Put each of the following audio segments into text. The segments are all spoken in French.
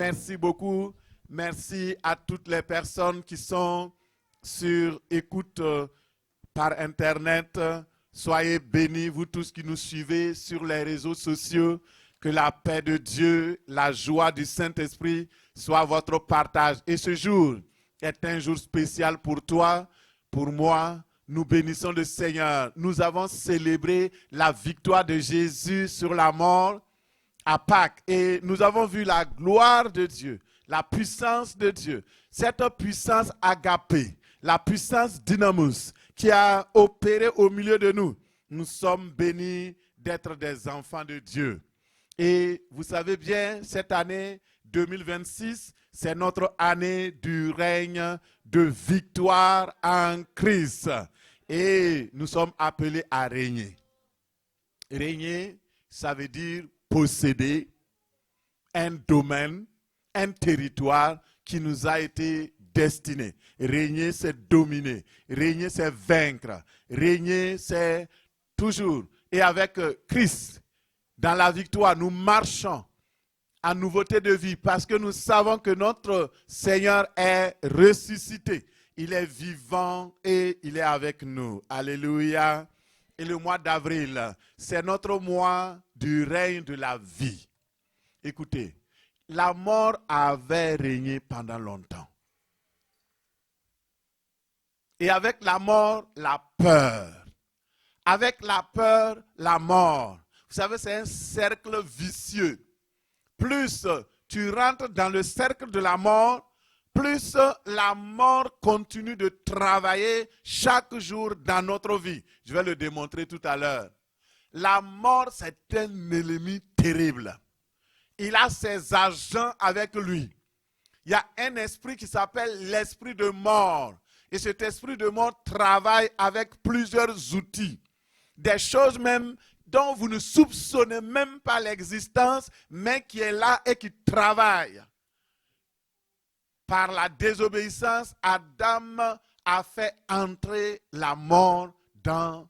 Merci beaucoup. Merci à toutes les personnes qui sont sur écoute par Internet. Soyez bénis, vous tous qui nous suivez sur les réseaux sociaux. Que la paix de Dieu, la joie du Saint-Esprit soit votre partage. Et ce jour est un jour spécial pour toi, pour moi. Nous bénissons le Seigneur. Nous avons célébré la victoire de Jésus sur la mort à Pâques et nous avons vu la gloire de Dieu, la puissance de Dieu, cette puissance agapée, la puissance dynamus qui a opéré au milieu de nous. Nous sommes bénis d'être des enfants de Dieu. Et vous savez bien, cette année 2026, c'est notre année du règne de victoire en Christ. Et nous sommes appelés à régner. Régner, ça veut dire posséder un domaine, un territoire qui nous a été destiné. Régner, c'est dominer. Régner, c'est vaincre. Régner, c'est toujours. Et avec Christ, dans la victoire, nous marchons en nouveauté de vie parce que nous savons que notre Seigneur est ressuscité. Il est vivant et il est avec nous. Alléluia. Et le mois d'avril, c'est notre mois du règne de la vie. Écoutez, la mort avait régné pendant longtemps. Et avec la mort, la peur. Avec la peur, la mort. Vous savez, c'est un cercle vicieux. Plus tu rentres dans le cercle de la mort, plus la mort continue de travailler chaque jour dans notre vie. Je vais le démontrer tout à l'heure. La mort, c'est un ennemi terrible. Il a ses agents avec lui. Il y a un esprit qui s'appelle l'esprit de mort. Et cet esprit de mort travaille avec plusieurs outils. Des choses même dont vous ne soupçonnez même pas l'existence, mais qui est là et qui travaille. Par la désobéissance, Adam a fait entrer la mort dans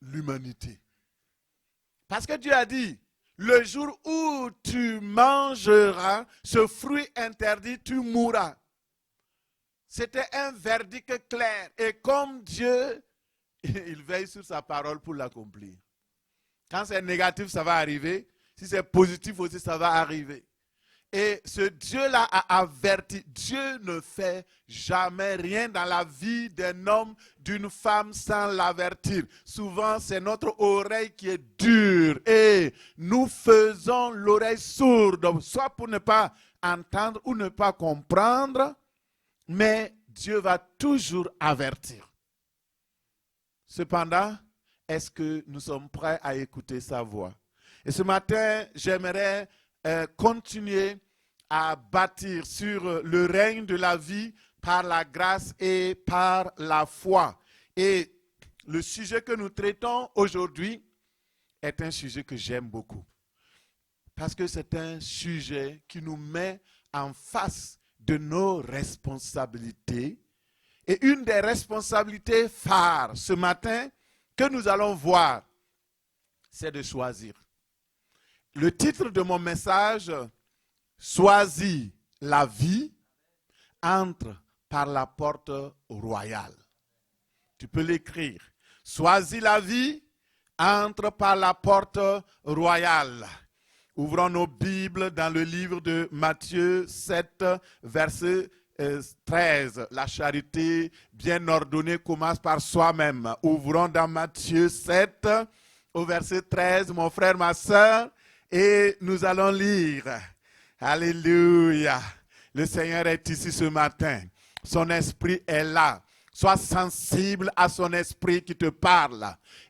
l'humanité. Parce que Dieu a dit, le jour où tu mangeras ce fruit interdit, tu mourras. C'était un verdict clair. Et comme Dieu, il veille sur sa parole pour l'accomplir. Quand c'est négatif, ça va arriver. Si c'est positif aussi, ça va arriver. Et ce Dieu-là a averti. Dieu ne fait jamais rien dans la vie d'un homme, d'une femme sans l'avertir. Souvent, c'est notre oreille qui est dure. Et nous faisons l'oreille sourde, soit pour ne pas entendre ou ne pas comprendre. Mais Dieu va toujours avertir. Cependant, est-ce que nous sommes prêts à écouter sa voix? Et ce matin, j'aimerais continuer à bâtir sur le règne de la vie par la grâce et par la foi. Et le sujet que nous traitons aujourd'hui est un sujet que j'aime beaucoup. Parce que c'est un sujet qui nous met en face de nos responsabilités. Et une des responsabilités phares ce matin que nous allons voir, c'est de choisir. Le titre de mon message, choisis la vie, entre par la porte royale. Tu peux l'écrire. Choisis la vie, entre par la porte royale. Ouvrons nos Bibles dans le livre de Matthieu 7, verset 13. La charité bien ordonnée commence par soi-même. Ouvrons dans Matthieu 7, au verset 13, mon frère, ma soeur, et nous allons lire. Alléluia. Le Seigneur est ici ce matin. Son esprit est là. Sois sensible à son esprit qui te parle.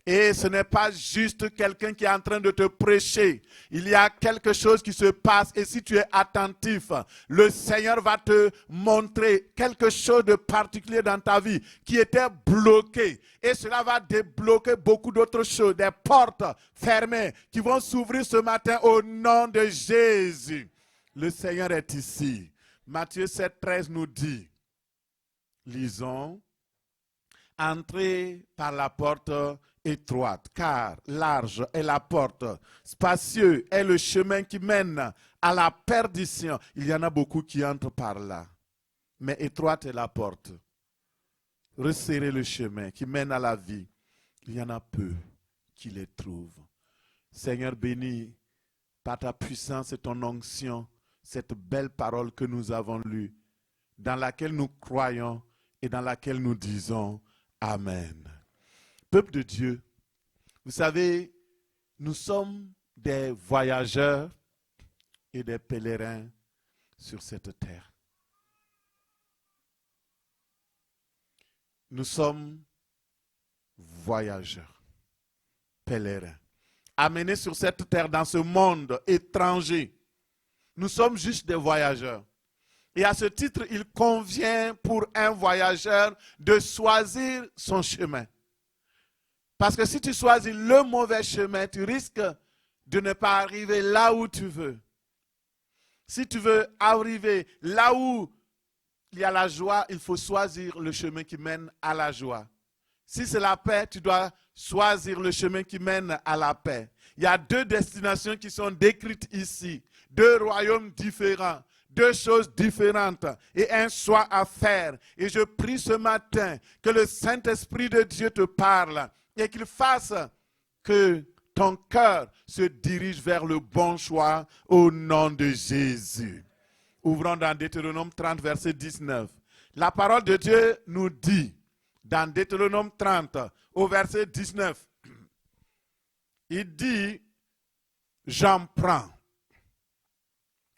Et ce n'est pas juste quelqu'un qui est en train de te prêcher. Il y a quelque chose qui se passe. Et si tu es attentif, le Seigneur va te montrer quelque chose de particulier dans ta vie qui était bloqué. Et cela va débloquer beaucoup d'autres choses. Des portes fermées qui vont s'ouvrir ce matin au nom de Jésus. Le Seigneur est ici. Matthieu 7, 13 nous dit, lisons, entrez par la porte étroite, car large est la porte, spacieux est le chemin qui mène à la perdition. Il y en a beaucoup qui entrent par là, mais étroite est la porte. Resserrez le chemin qui mène à la vie. Il y en a peu qui les trouvent. Seigneur, bénis par ta puissance et ton onction cette belle parole que nous avons lue, dans laquelle nous croyons et dans laquelle nous disons Amen. Peuple de Dieu, vous savez, nous sommes des voyageurs et des pèlerins sur cette terre. Nous sommes voyageurs, pèlerins, amenés sur cette terre dans ce monde étranger. Nous sommes juste des voyageurs. Et à ce titre, il convient pour un voyageur de choisir son chemin. Parce que si tu choisis le mauvais chemin, tu risques de ne pas arriver là où tu veux. Si tu veux arriver là où il y a la joie, il faut choisir le chemin qui mène à la joie. Si c'est la paix, tu dois choisir le chemin qui mène à la paix. Il y a deux destinations qui sont décrites ici, deux royaumes différents, deux choses différentes et un choix à faire. Et je prie ce matin que le Saint-Esprit de Dieu te parle et qu'il fasse que ton cœur se dirige vers le bon choix au nom de Jésus. Ouvrons dans Deutéronome 30, verset 19. La parole de Dieu nous dit, dans Deutéronome 30, au verset 19, il dit, j'en prends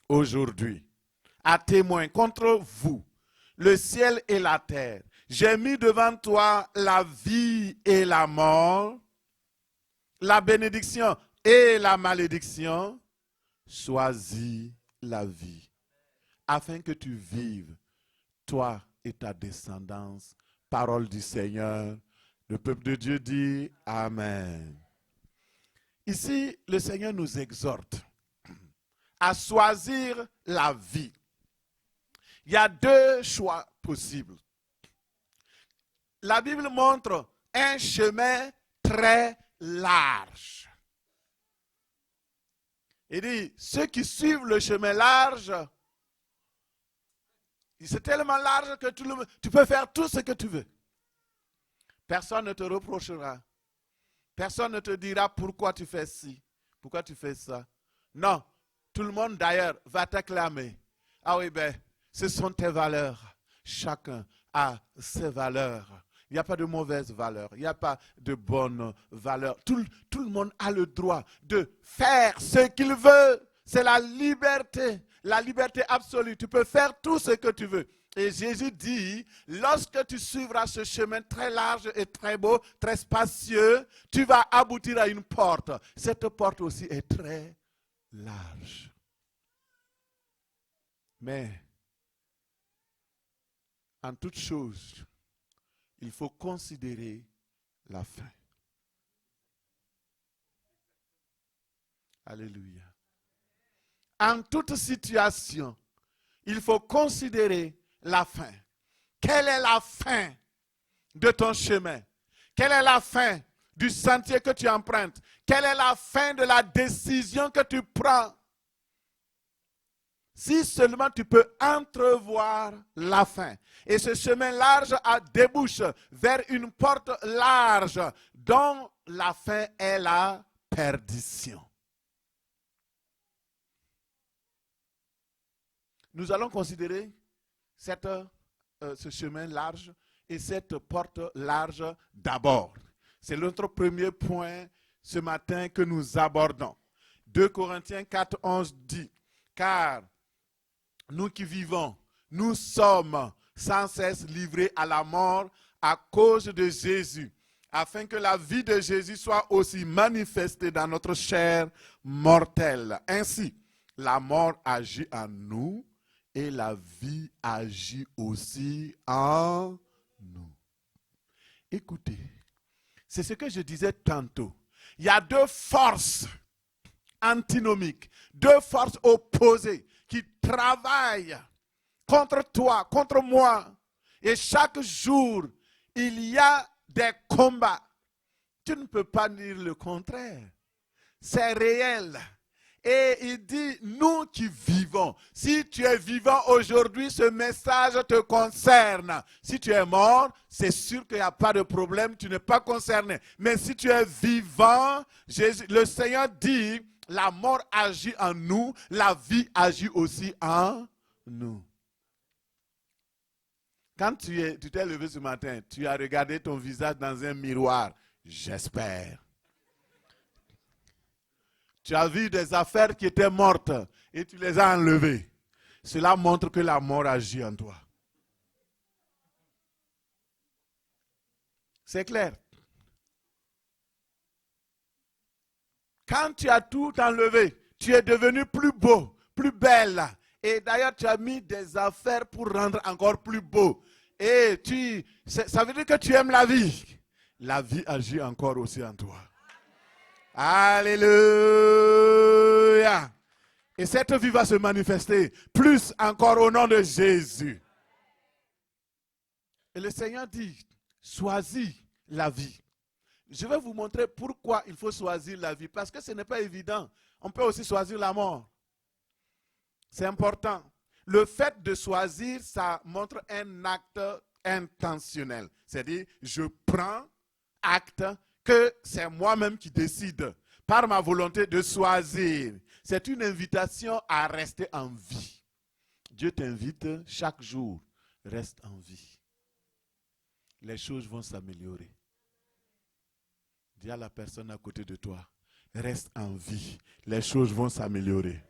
aujourd'hui à témoin contre vous le ciel et la terre. J'ai mis devant toi la vie et la mort, la bénédiction et la malédiction. Choisis la vie, afin que tu vives, toi et ta descendance. Parole du Seigneur. Le peuple de Dieu dit Amen. Ici, le Seigneur nous exhorte à choisir la vie. Il y a deux choix possibles. La Bible montre un chemin très large. Il dit, ceux qui suivent le chemin large, c'est tellement large que tu peux faire tout ce que tu veux. Personne ne te reprochera. Personne ne te dira pourquoi tu fais ci, pourquoi tu fais ça. Non, tout le monde d'ailleurs va t'acclamer. Ah oui, ben, ce sont tes valeurs. Chacun a ses valeurs. Il n'y a pas de mauvaises valeurs, il n'y a pas de bonnes valeurs. Tout le monde a le droit de faire ce qu'il veut. C'est la liberté absolue. Tu peux faire tout ce que tu veux. Et Jésus dit, lorsque tu suivras ce chemin très large et très beau, très spacieux, tu vas aboutir à une porte. Cette porte aussi est très large. Mais, en toute chose, il faut considérer la fin. Alléluia. En toute situation, il faut considérer la fin. Quelle est la fin de ton chemin? Quelle est la fin du sentier que tu empruntes? Quelle est la fin de la décision que tu prends? Si seulement tu peux entrevoir la fin. Et ce chemin large débouche vers une porte large dont la fin est la perdition. Nous allons considérer ce chemin large et cette porte large d'abord. C'est notre premier point ce matin que nous abordons. 2 Corinthiens 4, 11 dit, car nous qui vivons, nous sommes sans cesse livrés à la mort à cause de Jésus, afin que la vie de Jésus soit aussi manifestée dans notre chair mortelle. Ainsi, la mort agit en nous et la vie agit aussi en nous. Écoutez, c'est ce que je disais tantôt. Il y a deux forces antinomiques, deux forces opposées qui travaillent contre toi, contre moi. Et chaque jour, il y a des combats Tu ne peux pas dire le contraire. C'est réel. Et il dit, nous qui vivons, si tu es vivant aujourd'hui, ce message te concerne. Si tu es mort, c'est sûr qu'il n'y a pas de problème, tu n'es pas concerné. Mais si tu es vivant, le Seigneur dit, la mort agit en nous, la vie agit aussi en nous. Quand tu t'es levé ce matin, tu as regardé ton visage dans un miroir, j'espère. Tu as vu des affaires qui étaient mortes et tu les as enlevées. Cela montre que la mort agit en toi. C'est clair. Quand tu as tout enlevé, tu es devenu plus beau, plus belle. Et d'ailleurs, tu as mis des affaires pour rendre encore plus beau. Et ça veut dire que tu aimes la vie. La vie agit encore aussi en toi. Alléluia. Et cette vie va se manifester plus encore au nom de Jésus. Et le Seigneur dit, choisis la vie. Je vais vous montrer pourquoi il faut choisir la vie. Parce que ce n'est pas évident. On peut aussi choisir la mort. C'est important. Le fait de choisir, ça montre un acte intentionnel. C'est-à-dire, je prends acte que c'est moi-même qui décide par ma volonté de choisir. C'est une invitation à rester en vie. Dieu t'invite chaque jour, reste en vie. Les choses vont s'améliorer. Dis à la personne à côté de toi, reste en vie. Les choses vont s'améliorer.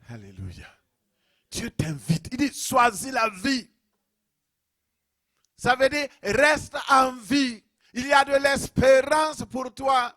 Alléluia. Dieu t'invite. Il dit, choisis la vie. Ça veut dire, reste en vie. Il y a de l'espérance pour toi.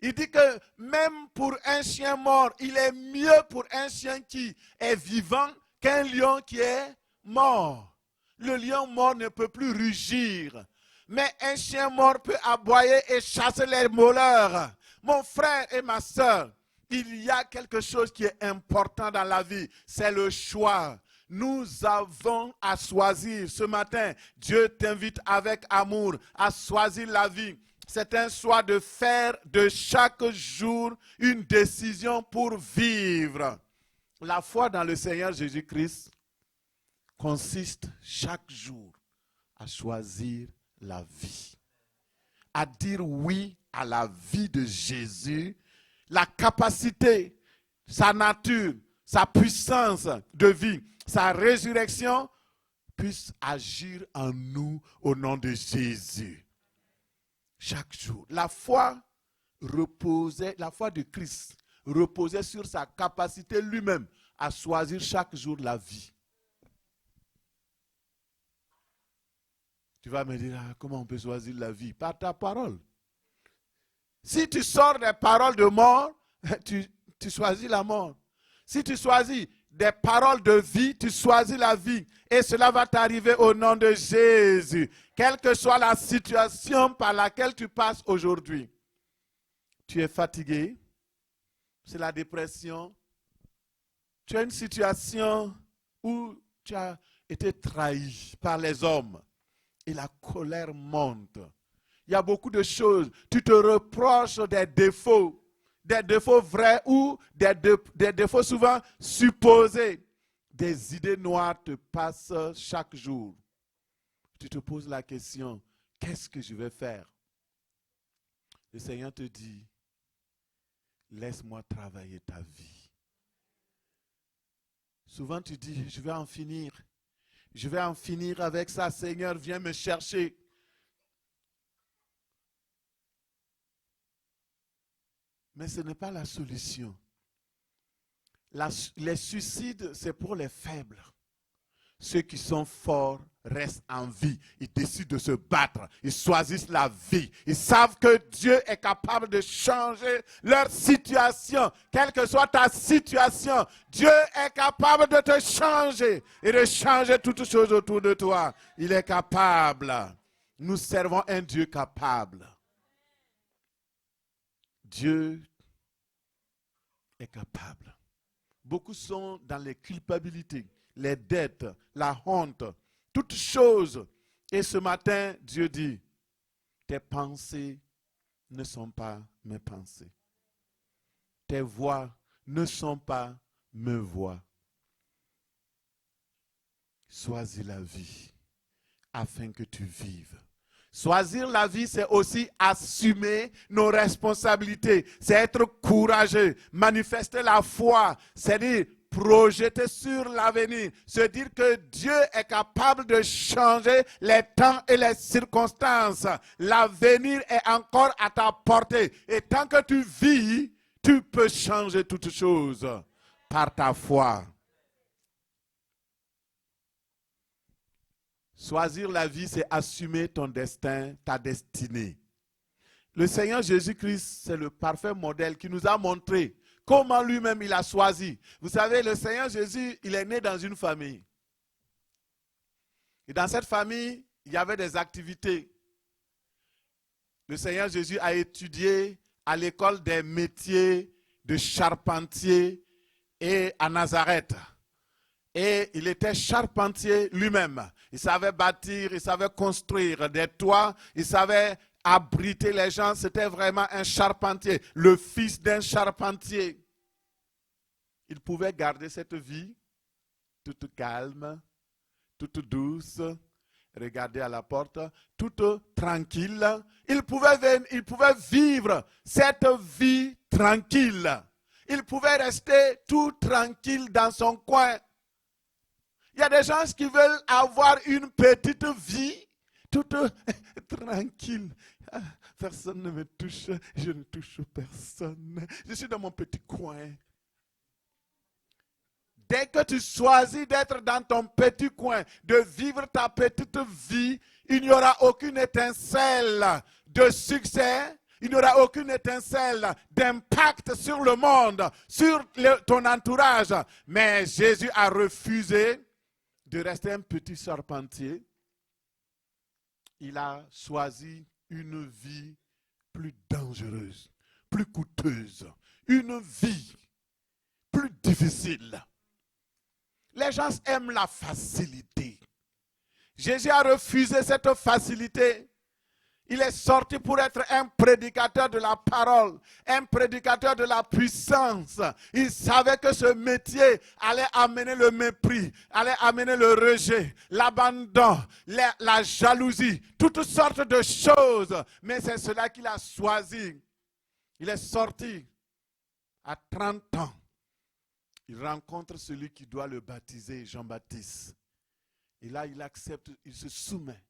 Il dit que même pour un chien mort, il est mieux pour un chien qui est vivant qu'un lion qui est mort. Le lion mort ne peut plus rugir. Mais un chien mort peut aboyer et chasser les voleurs. Mon frère et ma soeur, il y a quelque chose qui est important dans la vie. C'est le choix. Nous avons à choisir. Ce matin, Dieu t'invite avec amour à choisir la vie. C'est un choix de faire de chaque jour une décision pour vivre. La foi dans le Seigneur Jésus-Christ consiste chaque jour à choisir la vie. À dire oui à la vie de Jésus, la capacité, sa nature, sa puissance de vie, sa résurrection puisse agir en nous au nom de Jésus. Chaque jour. La foi de Christ reposait sur sa capacité lui-même à choisir chaque jour la vie. Tu vas me dire, comment on peut choisir la vie? Par ta parole. Si tu sors des paroles de mort, tu choisis la mort. Si tu choisis des paroles de vie, tu choisis la vie. Et cela va t'arriver au nom de Jésus. Quelle que soit la situation par laquelle tu passes aujourd'hui. Tu es fatigué. C'est la dépression. Tu as une situation où tu as été trahi par les hommes. Et la colère monte. Il y a beaucoup de choses. Tu te reproches des défauts vrais ou des défauts souvent supposés. Des idées noires te passent chaque jour. Tu te poses la question, qu'est-ce que je vais faire? Le Seigneur te dit, laisse-moi travailler ta vie. Souvent tu dis, je vais en finir. Je vais en finir avec ça, Seigneur, viens me chercher. Mais ce n'est pas la solution. Les suicides, c'est pour les faibles. Ceux qui sont forts restent en vie. Ils décident de se battre. Ils choisissent la vie. Ils savent que Dieu est capable de changer leur situation. Quelle que soit ta situation, Dieu est capable de te changer et de changer toutes choses autour de toi. Il est capable. Nous servons un Dieu capable. Dieu est capable. Beaucoup sont dans les culpabilités, les dettes, la honte, toutes choses Et ce matin, Dieu dit, tes pensées ne sont pas mes pensées. Tes voix ne sont pas mes voix. Choisis la vie afin que tu vives. Choisir la vie, c'est aussi assumer nos responsabilités. C'est être courageux, manifester la foi, c'est-à-dire projeter sur l'avenir, se dire que Dieu est capable de changer les temps et les circonstances. L'avenir est encore à ta portée. Et tant que tu vis, tu peux changer toutes choses par ta foi. Choisir la vie, c'est assumer ton destin, ta destinée. Le Seigneur Jésus-Christ, c'est le parfait modèle qui nous a montré comment lui-même il a choisi. Vous savez, le Seigneur Jésus, il est né dans une famille. Et dans cette famille, il y avait des activités. Le Seigneur Jésus a étudié à l'école des métiers de charpentier et à Nazareth. Et il était charpentier lui-même. Il savait bâtir, il savait construire des toits, il savait abriter les gens. C'était vraiment un charpentier, le fils d'un charpentier. Il pouvait garder cette vie toute calme, toute douce, regarder à la porte, toute tranquille. Il pouvait vivre cette vie tranquille. Il pouvait rester tout tranquille dans son coin. Il y a des gens qui veulent avoir une petite vie, toute tranquille. Personne ne me touche, je ne touche personne. Je suis dans mon petit coin. Dès que tu choisis d'être dans ton petit coin, de vivre ta petite vie, il n'y aura aucune étincelle de succès. Il n'y aura aucune étincelle d'impact sur le monde, sur ton entourage. Mais Jésus a refusé de rester un petit charpentier. Il a choisi une vie plus dangereuse, plus coûteuse, une vie plus difficile. Les gens aiment la facilité. Jésus a refusé cette facilité. Il est sorti pour être un prédicateur de la parole, un prédicateur de la puissance. Il savait que ce métier allait amener le mépris, allait amener le rejet, l'abandon, la jalousie, toutes sortes de choses. Mais c'est cela qu'il a choisi. Il est sorti à 30 ans. Il rencontre celui qui doit le baptiser, Jean-Baptiste. Et là, il accepte, il se soumet.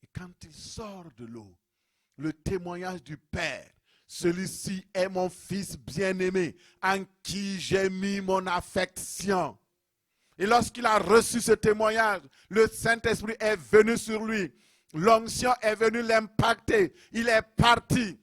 Et quand il sort de l'eau, le témoignage du Père, celui-ci est mon fils bien-aimé, en qui j'ai mis mon affection. Et lorsqu'il a reçu ce témoignage, le Saint-Esprit est venu sur lui. L'onction est venue l'impacter. Il est parti.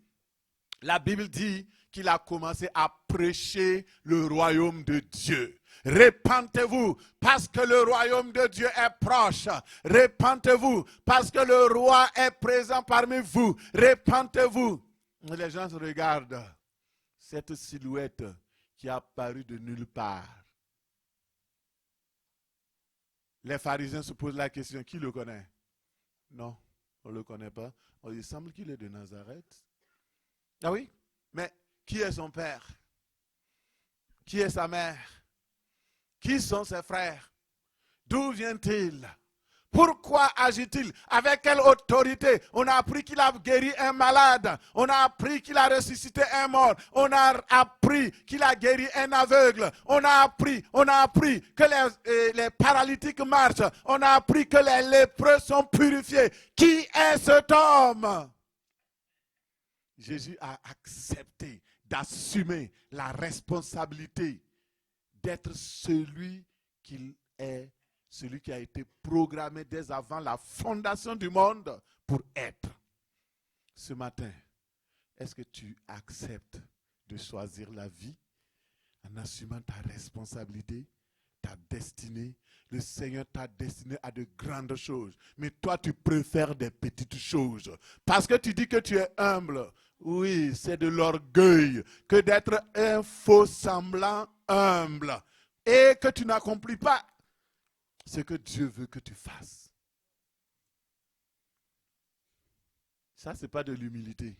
La Bible dit qu'il a commencé à prêcher le royaume de Dieu. Répentez-vous parce que le royaume de Dieu est proche. Répentez-vous parce que le roi est présent parmi vous. Répentez-vous. Les gens se regardent. Cette silhouette qui a apparu de nulle part. Les pharisiens se posent la question, qui le connaît? Non, on ne le connaît pas. Il semble qu'il est de Nazareth. Ah oui? Mais qui est son père? Qui est sa mère? Qui sont ses frères? D'où vient-il? Pourquoi agit-il? Avec quelle autorité? On a appris qu'il a guéri un malade. On a appris qu'il a ressuscité un mort. On a appris qu'il a guéri un aveugle. On a appris que les paralytiques marchent. On a appris que les lépreux sont purifiés. Qui est cet homme? Jésus a accepté d'assumer la responsabilité d'être celui qu'il est, celui qui a été programmé dès avant la fondation du monde pour être. Ce matin, est-ce que tu acceptes de choisir la vie en assumant ta responsabilité, ta destinée? Le Seigneur t'a destiné à de grandes choses, mais toi tu préfères des petites choses parce que tu dis que tu es humble. Oui, c'est de l'orgueil que d'être un faux semblant humble et que tu n'accomplis pas ce que Dieu veut que tu fasses. Ça, ce n'est pas de l'humilité.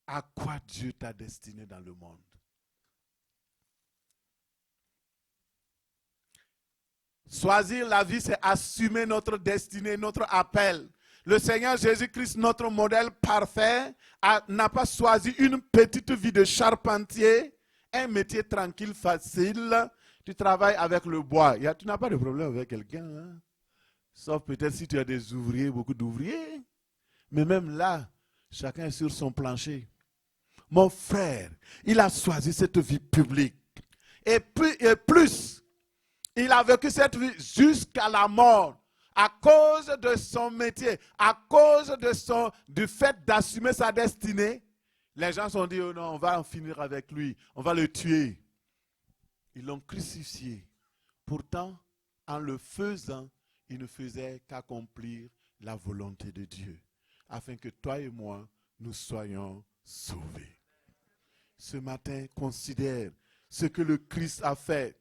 À quoi Dieu t'a destiné dans le monde? Choisir la vie, c'est assumer notre destinée, notre appel. Le Seigneur Jésus-Christ, notre modèle parfait, n'a pas choisi une petite vie de charpentier, un métier tranquille, facile. Tu travailles avec le bois. Tu n'as pas de problème avec quelqu'un. Hein? Sauf peut-être si tu as des ouvriers, beaucoup d'ouvriers. Mais même là, chacun est sur son plancher. Mon frère, il a choisi cette vie publique. Et plus, il a vécu cette vie jusqu'à la mort. À cause de son métier, à cause du fait d'assumer sa destinée, les gens se sont dit, oh non, on va en finir avec lui, on va le tuer. Ils l'ont crucifié. Pourtant, en le faisant, il ne faisait qu'accomplir la volonté de Dieu, afin que toi et moi, nous soyons sauvés. Ce matin, considère ce que le Christ a fait.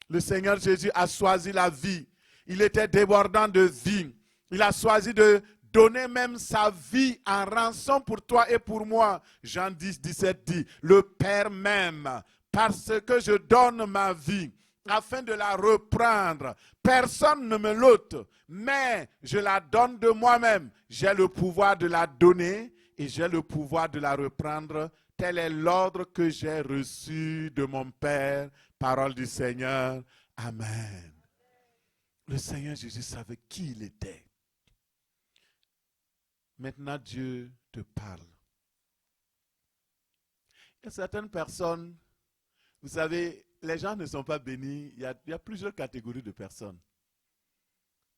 Le Seigneur Jésus a choisi la vie. Il était débordant de vie. Il a choisi de donner même sa vie en rançon pour toi et pour moi. Jean 10, 17 dit, le Père m'aime parce que je donne ma vie afin de la reprendre. Personne ne me l'ôte, mais je la donne de moi-même. J'ai le pouvoir de la donner et j'ai le pouvoir de la reprendre. Tel est l'ordre que j'ai reçu de mon Père. Parole du Seigneur. Amen. Le Seigneur Jésus savait qui il était. Maintenant, Dieu te parle. Il y a certaines personnes, vous savez, les gens ne sont pas bénis. Il y a plusieurs catégories de personnes.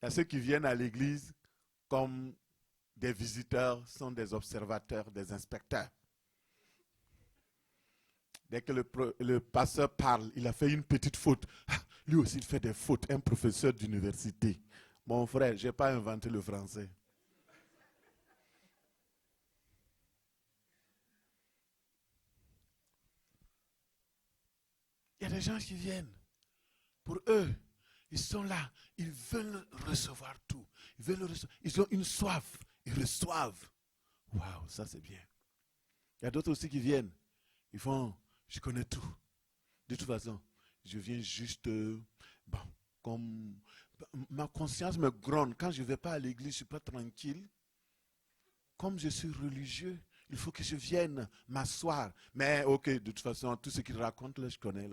Il y a ceux qui viennent à l'église comme des visiteurs, sont des observateurs, des inspecteurs. Dès que le pasteur parle, il a fait une petite faute. Lui aussi, il fait des fautes. Un professeur d'université. Mon frère, je n'ai pas inventé le français. Il y a des gens qui viennent. Pour eux, ils sont là. Ils veulent recevoir tout. Ils ont une soif. Ils reçoivent. Waouh, ça c'est bien. Il y a d'autres aussi qui viennent. Ils font, je connais tout. De toute façon, je viens juste, comme ma conscience me gronde. Quand je ne vais pas à l'église, je ne suis pas tranquille. Comme je suis religieux, il faut que je vienne m'asseoir. Mais ok, de toute façon, tout ce qu'il raconte, là, je connais.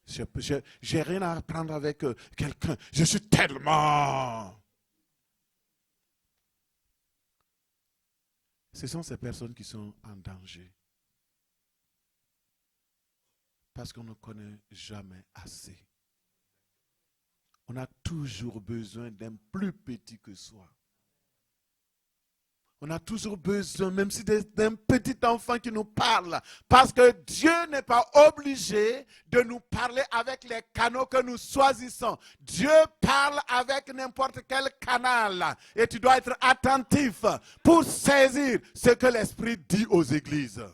Je n'ai rien à apprendre avec quelqu'un. Je suis tellement... Ce sont ces personnes qui sont en danger. Parce qu'on ne connaît jamais assez. On a toujours besoin d'un plus petit que soi. On a toujours besoin, même si d'un petit enfant qui nous parle. Parce que Dieu n'est pas obligé de nous parler avec les canaux que nous choisissons. Dieu parle avec n'importe quel canal. Et tu dois être attentif pour saisir ce que l'Esprit dit aux églises.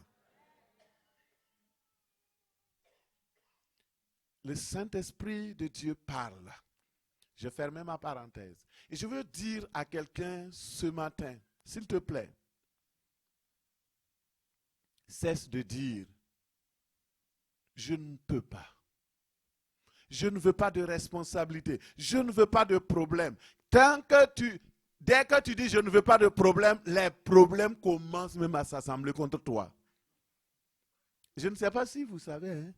Le Saint-Esprit de Dieu parle. Je ferme ma parenthèse. Et je veux dire à quelqu'un ce matin, s'il te plaît, cesse de dire, je ne peux pas. Je ne veux pas de responsabilité. Je ne veux pas de problème. Dès que tu dis je ne veux pas de problème, les problèmes commencent même à s'assembler contre toi. Je ne sais pas si vous savez, hein?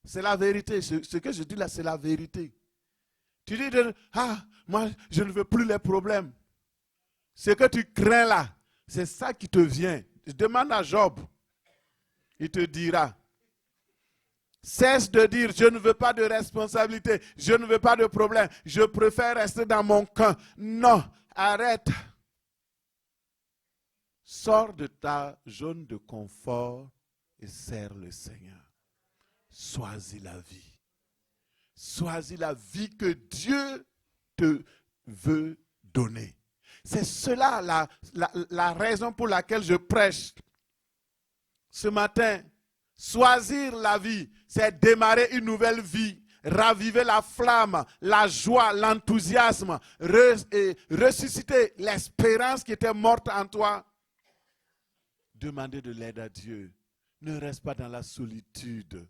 C'est la vérité. Ce que je dis là, c'est la vérité. Tu dis, moi, je ne veux plus les problèmes. Ce que tu crains là, c'est ça qui te vient. Demande à Job. Il te dira. Cesse de dire, je ne veux pas de responsabilité, je ne veux pas de problème, je préfère rester dans mon camp. Non, arrête. Sors de ta zone de confort et sers le Seigneur. Choisis la vie. Choisis la vie que Dieu te veut donner. C'est cela la raison pour laquelle je prêche ce matin. Choisir la vie, c'est démarrer une nouvelle vie, raviver la flamme, la joie, l'enthousiasme, et ressusciter l'espérance qui était morte en toi. Demandez de l'aide à Dieu. Ne reste pas dans la solitude.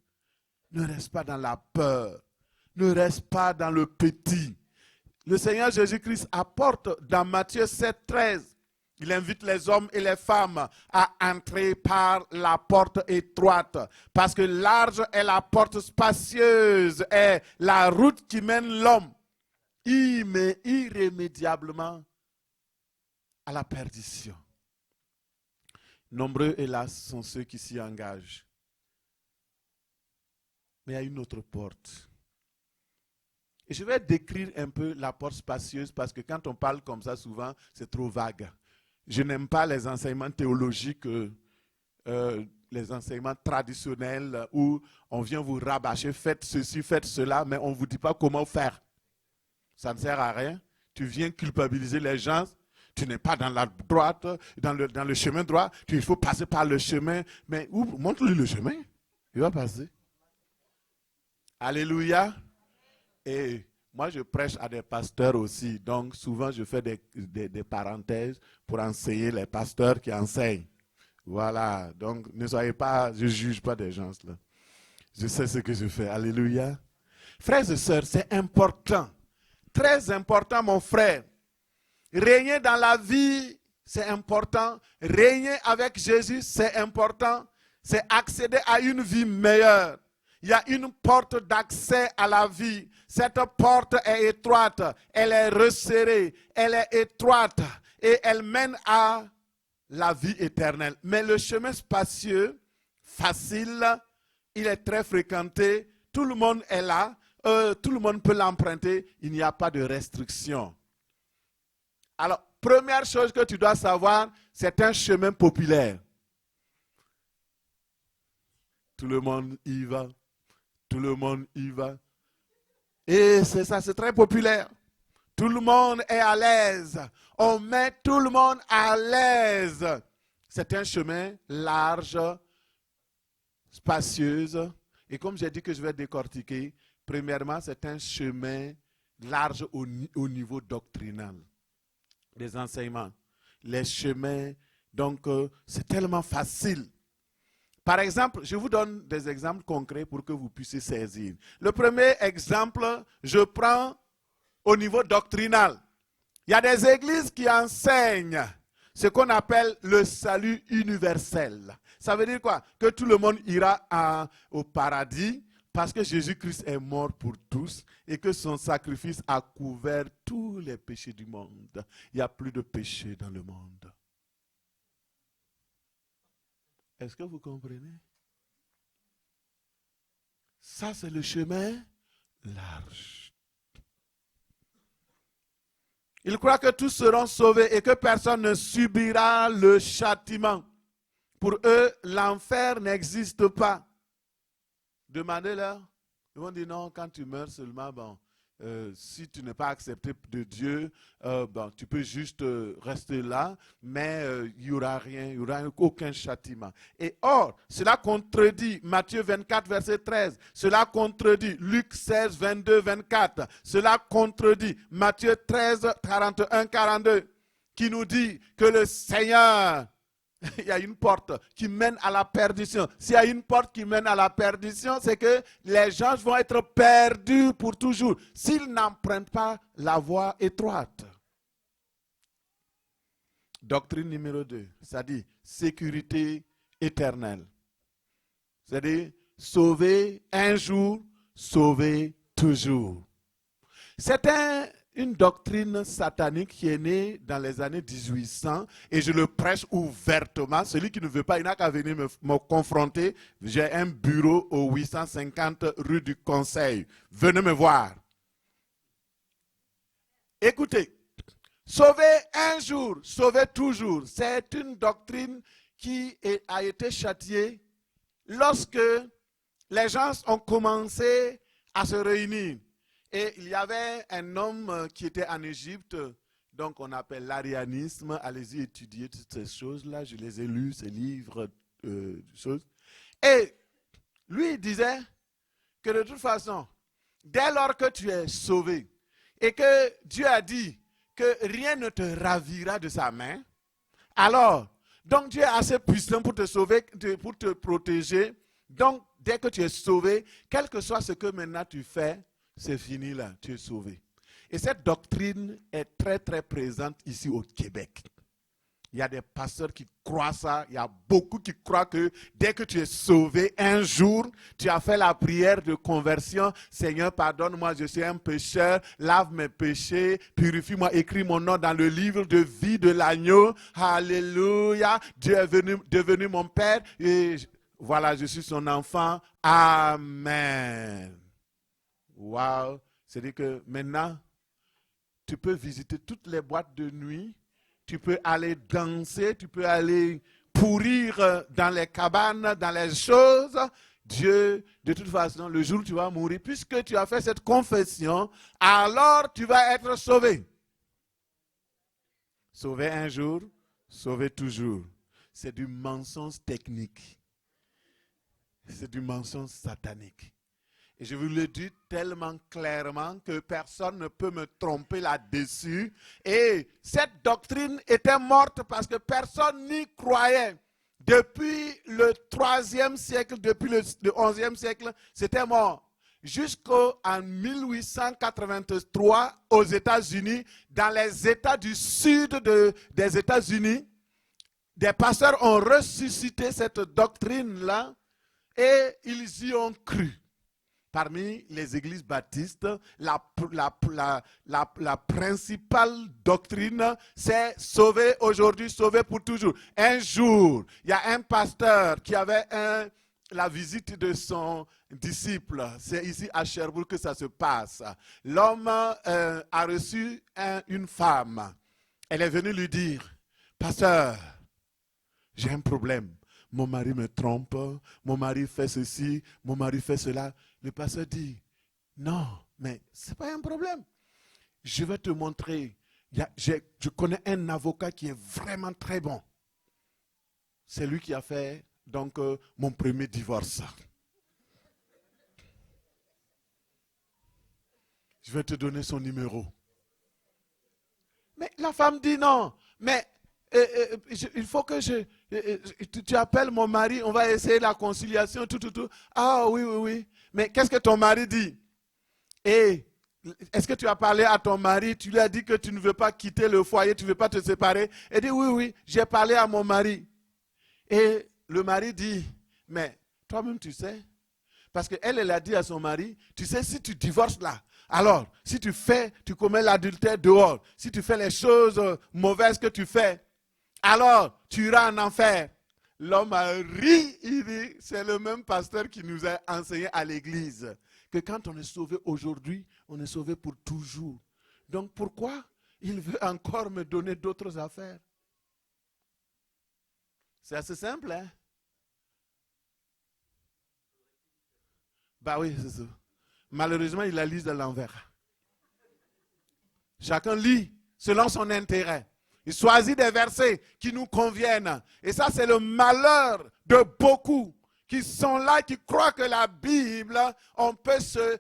Ne reste pas dans la peur. Ne reste pas dans le petit. Le Seigneur Jésus-Christ apporte dans Matthieu 7, 13. Il invite les hommes et les femmes à entrer par la porte étroite. Parce que large est la porte spacieuse, est la route qui mène l'homme irrémédiablement à la perdition. Nombreux, hélas, sont ceux qui s'y engagent. Mais il y a une autre porte. Et je vais décrire un peu la porte spacieuse parce que quand on parle comme ça, souvent, c'est trop vague. Je n'aime pas les enseignements théologiques, les enseignements traditionnels où on vient vous rabâcher, faites ceci, faites cela, mais on ne vous dit pas comment faire. Ça ne sert à rien. Tu viens culpabiliser les gens. Tu n'es pas dans la droite, dans le chemin droit. Il faut passer par le chemin. Mais montre-lui le chemin. Il va passer. Alléluia. Et moi, je prêche à des pasteurs aussi. Donc, souvent, je fais des parenthèses pour enseigner les pasteurs qui enseignent. Voilà. Donc, ne soyez pas, je ne juge pas des gens là. Je sais ce que je fais. Alléluia. Frères et sœurs, c'est important. Très important, mon frère. Régner dans la vie, c'est important. Régner avec Jésus, c'est important. C'est accéder à une vie meilleure. Il y a une porte d'accès à la vie. Cette porte est étroite, elle est resserrée, elle est étroite et elle mène à la vie éternelle. Mais le chemin spacieux, facile, il est très fréquenté. Tout le monde est là, tout le monde peut l'emprunter. Il n'y a pas de restriction. Alors, première chose que tu dois savoir, c'est un chemin populaire. Tout le monde y va. Tout le monde y va. Et c'est ça, c'est très populaire. Tout le monde est à l'aise. On met tout le monde à l'aise. C'est un chemin large, spacieux. Et comme j'ai dit que je vais décortiquer, premièrement, c'est un chemin large au niveau doctrinal. Des enseignements. Les chemins, donc c'est tellement facile. Par exemple, je vous donne des exemples concrets pour que vous puissiez saisir. Le premier exemple, je prends au niveau doctrinal. Il y a des églises qui enseignent ce qu'on appelle le salut universel. Ça veut dire quoi? Que tout le monde ira au paradis parce que Jésus-Christ est mort pour tous et que son sacrifice a couvert tous les péchés du monde. Il n'y a plus de péché dans le monde. Est-ce que vous comprenez? Ça, c'est le chemin large. Ils croient que tous seront sauvés et que personne ne subira le châtiment. Pour eux, l'enfer n'existe pas. Demandez-leur. Ils vont dire non, quand tu meurs seulement, bon, si tu n'es pas accepté de Dieu, bon, tu peux juste rester là, mais il n'y aura rien, il n'y aura aucun châtiment. Et or, cela contredit Matthieu 24, verset 13, cela contredit Luc 16, 22, 24, cela contredit Matthieu 13, 41, 42, qui nous dit que le Seigneur, il y a une porte qui mène à la perdition. S'il y a une porte qui mène à la perdition, c'est que les gens vont être perdus pour toujours s'ils n'empruntent pas la voie étroite. Doctrine numéro 2, c'est-à-dire sécurité éternelle. C'est-à-dire sauver un jour, sauver toujours. C'est une doctrine satanique qui est née dans les années 1800 et je le prêche ouvertement. Celui qui ne veut pas, il n'a qu'à venir me confronter. J'ai un bureau au 850 rue du Conseil. Venez me voir. Écoutez, sauver un jour, sauver toujours, c'est une doctrine qui a été châtiée lorsque les gens ont commencé à se réunir. Et il y avait un homme qui était en Égypte, donc on appelle l'arianisme. Allez-y étudier toutes ces choses-là, je les ai lus, ces livres, choses. Et lui, il disait que de toute façon, dès lors que tu es sauvé et que Dieu a dit que rien ne te ravira de sa main, alors, donc Dieu est assez puissant pour te sauver, pour te protéger. Donc, dès que tu es sauvé, quel que soit ce que maintenant tu fais, c'est fini là, tu es sauvé. Et cette doctrine est très très présente ici au Québec. Il y a des pasteurs qui croient ça, il y a beaucoup qui croient que dès que tu es sauvé, un jour, tu as fait la prière de conversion. Seigneur, pardonne-moi, je suis un pécheur, lave mes péchés, purifie-moi, écris mon nom dans le livre de vie de l'agneau. Alléluia, Dieu est devenu mon Père et voilà, je suis son enfant. Amen. Wow, c'est-à-dire que maintenant, tu peux visiter toutes les boîtes de nuit. Tu peux aller danser, tu peux aller pourrir dans les cabanes, dans les choses. Dieu, de toute façon, le jour où tu vas mourir, puisque tu as fait cette confession, alors tu vas être sauvé. Sauvé un jour, sauvé toujours. C'est du mensonge technique. C'est du mensonge satanique. Et je vous le dis tellement clairement que personne ne peut me tromper là-dessus. Et cette doctrine était morte parce que personne n'y croyait. Depuis le 3e siècle, depuis le 11e siècle, c'était mort. Jusqu'en 1883, aux États-Unis, dans les États du sud des États-Unis, des pasteurs ont ressuscité cette doctrine-là et ils y ont cru. Parmi les églises baptistes, la principale doctrine, c'est sauver aujourd'hui, sauver pour toujours. Un jour, il y a un pasteur qui avait la visite de son disciple. C'est ici à Sherbrooke que ça se passe. L'homme a reçu une femme. Elle est venue lui dire, « Pasteur, j'ai un problème. Mon mari me trompe, mon mari fait ceci, mon mari fait cela. » Le pasteur dit, non, mais ce n'est pas un problème. Je vais te montrer. Je connais un avocat qui est vraiment très bon. C'est lui qui a fait donc mon premier divorce. Je vais te donner son numéro. Mais la femme dit non, mais il faut que tu appelles mon mari, on va essayer la conciliation, tout. Ah oui. Mais qu'est-ce que ton mari dit? Et est-ce que tu as parlé à ton mari? Tu lui as dit que tu ne veux pas quitter le foyer, tu ne veux pas te séparer? Elle dit oui, j'ai parlé à mon mari. Et le mari dit, mais toi-même tu sais, parce qu'elle a dit à son mari, tu sais, si tu divorces là, alors si tu commets l'adultère dehors, si tu fais les choses mauvaises que tu fais, alors tu iras en enfer. L'homme a ri, il dit, c'est le même pasteur qui nous a enseigné à l'église que quand on est sauvé aujourd'hui, on est sauvé pour toujours. Donc pourquoi il veut encore me donner d'autres affaires? C'est assez simple, hein? Bah oui, c'est ça. Malheureusement, il la lit de l'envers. Chacun lit selon son intérêt. Il choisit des versets qui nous conviennent. Et ça, c'est le malheur de beaucoup qui sont là, qui croient que la Bible, on peut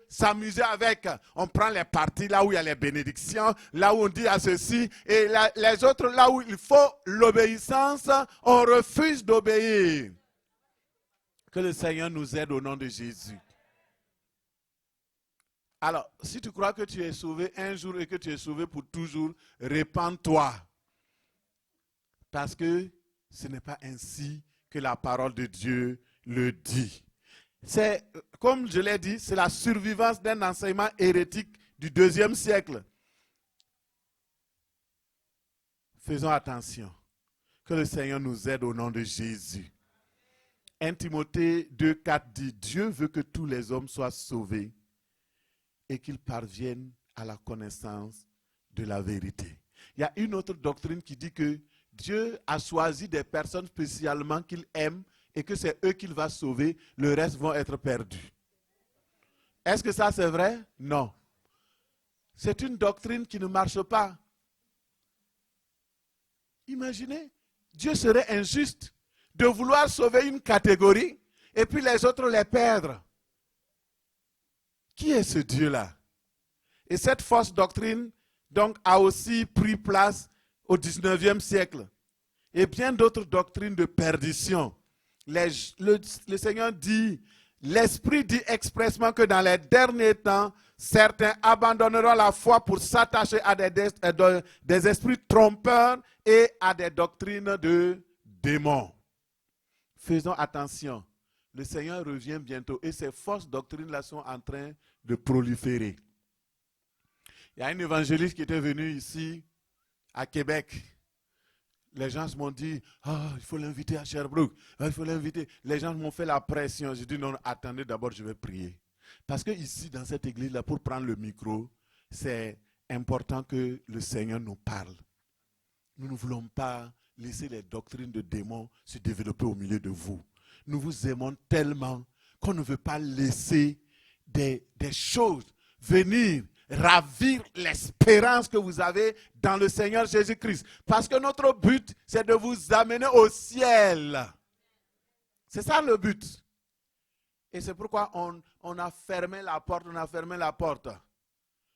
s'amuser avec. On prend les parties là où il y a les bénédictions, là où on dit à ceci, et les autres là où il faut l'obéissance, on refuse d'obéir. Que le Seigneur nous aide au nom de Jésus. Alors, si tu crois que tu es sauvé un jour et que tu es sauvé pour toujours, répands-toi. Parce que ce n'est pas ainsi que la parole de Dieu le dit. C'est, comme je l'ai dit, c'est la survivance d'un enseignement hérétique du 2e siècle. Faisons attention. Que le Seigneur nous aide au nom de Jésus. 1 Timothée 2,4 dit, Dieu veut que tous les hommes soient sauvés et qu'ils parviennent à la connaissance de la vérité. Il y a une autre doctrine qui dit que Dieu a choisi des personnes spécialement qu'il aime et que c'est eux qu'il va sauver, le reste vont être perdus. Est-ce que ça c'est vrai? Non. C'est une doctrine qui ne marche pas. Imaginez, Dieu serait injuste de vouloir sauver une catégorie et puis les autres les perdre. qui est ce Dieu-là? Et cette fausse doctrine donc, a aussi pris place au 19e siècle. Et bien d'autres doctrines de perdition. Le Seigneur dit, l'Esprit dit expressement que dans les derniers temps, certains abandonneront la foi pour s'attacher à des esprits trompeurs et à des doctrines de démons. Faisons attention. Le Seigneur revient bientôt et ces fausses doctrines-là sont en train de proliférer. Il y a un évangéliste qui était venu ici, à Québec. Les gens m'ont dit, il faut l'inviter à Sherbrooke, il faut l'inviter. Les gens m'ont fait la pression. J'ai dit, non, attendez, d'abord je vais prier. Parce que ici, dans cette église-là, pour prendre le micro, c'est important que le Seigneur nous parle. Nous ne voulons pas laisser les doctrines de démons se développer au milieu de vous. Nous vous aimons tellement qu'on ne veut pas laisser des choses venir ravir l'espérance que vous avez dans le Seigneur Jésus-Christ. Parce que notre but, c'est de vous amener au ciel. C'est ça le but. Et c'est pourquoi on a fermé la porte,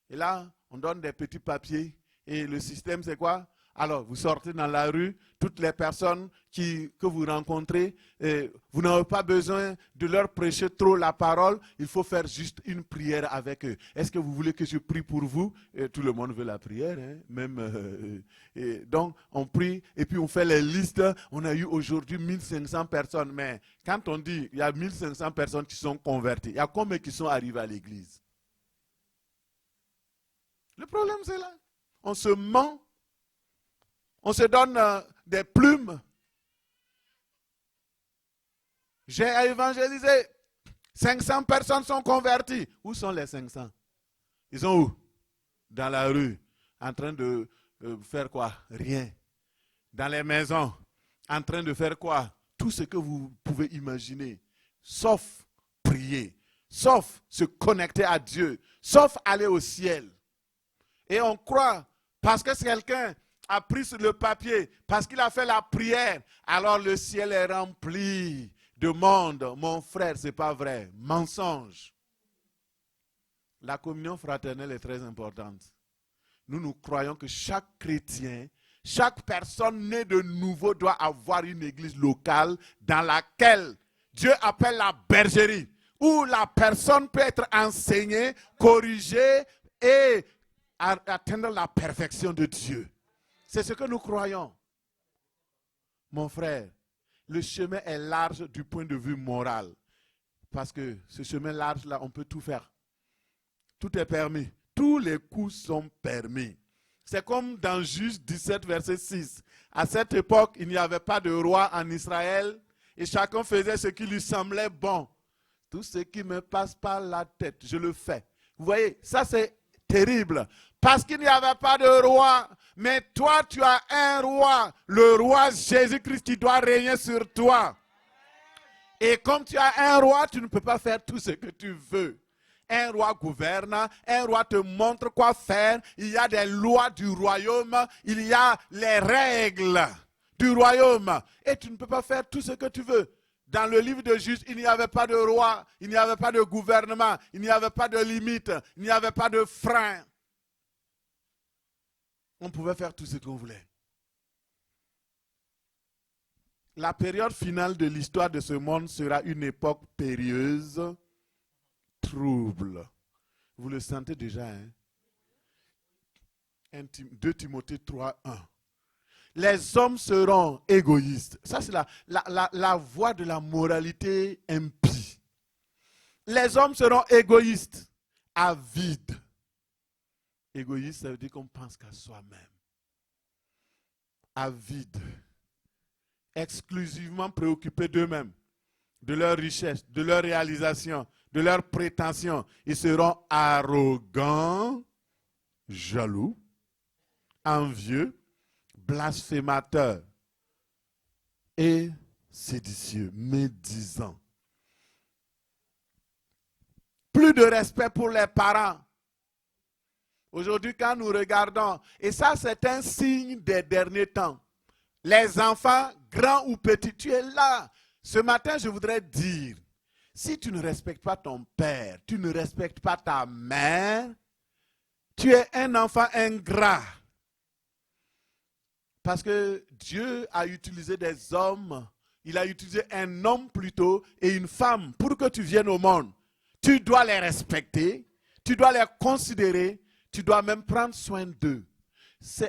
Et là, on donne des petits papiers. Et le système, c'est quoi? Alors, vous sortez dans la rue, toutes les personnes que vous rencontrez, vous n'avez pas besoin de leur prêcher trop la parole, il faut faire juste une prière avec eux. Est-ce que vous voulez que je prie pour vous? Tout le monde veut la prière, hein? Même. Donc, on prie et puis on fait les listes. On a eu aujourd'hui 1500 personnes, mais quand on dit il y a 1500 personnes qui sont converties, il y a combien qui sont arrivés à l'église? Le problème, c'est là. On se ment. On se donne des plumes. J'ai évangélisé. 500 personnes sont converties. Où sont les 500? Ils sont où? Dans la rue. En train de faire quoi? Rien. Dans les maisons. En train de faire quoi? Tout ce que vous pouvez imaginer. Sauf prier. Sauf se connecter à Dieu. Sauf aller au ciel. Et on croit, parce que quelqu'un a pris sur le papier, parce qu'il a fait la prière, alors le ciel est rempli de monde. Mon frère, ce n'est pas vrai. Mensonge. La communion fraternelle est très importante. Nous croyons que chaque chrétien, chaque personne née de nouveau doit avoir une église locale dans laquelle Dieu appelle la bergerie, où la personne peut être enseignée, corrigée et atteindre la perfection de Dieu. C'est ce que nous croyons. Mon frère, le chemin est large du point de vue moral. Parce que ce chemin large-là, on peut tout faire. Tout est permis. Tous les coups sont permis. C'est comme dans Juge 17, verset 6. À cette époque, il n'y avait pas de roi en Israël et chacun faisait ce qui lui semblait bon. Tout ce qui me passe par la tête, je le fais. Vous voyez, ça c'est terrible. Parce qu'il n'y avait pas de roi. Mais toi, tu as un roi. Le roi Jésus-Christ qui doit régner sur toi. Et comme tu as un roi, tu ne peux pas faire tout ce que tu veux. Un roi gouverne, un roi te montre quoi faire. Il y a des lois du royaume. Il y a les règles du royaume. Et tu ne peux pas faire tout ce que tu veux. Dans le livre de Juge, il n'y avait pas de roi, il n'y avait pas de gouvernement, il n'y avait pas de limite, il n'y avait pas de frein. On pouvait faire tout ce qu'on voulait. La période finale de l'histoire de ce monde sera une époque périlleuse, trouble. Vous le sentez déjà, hein? 2 Timothée 3, 1. Les hommes seront égoïstes. Ça, c'est la voie de la moralité impie. Les hommes seront égoïstes, avides. Égoïste, ça veut dire qu'on pense qu'à soi-même. Avides. Exclusivement préoccupés d'eux-mêmes, de leur richesse, de leur réalisation, de leurs prétentions. Ils seront arrogants, jaloux, envieux, blasphémateurs et séditieux, médisants. Plus de respect pour les parents. Aujourd'hui, quand nous regardons, et ça c'est un signe des derniers temps, les enfants, grands ou petits, tu es là. Ce matin, je voudrais dire, Si tu ne respectes pas ton père, tu ne respectes pas ta mère, tu es un enfant ingrat. Parce que Dieu a utilisé des hommes, il a utilisé un homme plutôt et une femme pour que tu viennes au monde. Tu dois les respecter, tu dois les considérer, tu dois même prendre soin d'eux.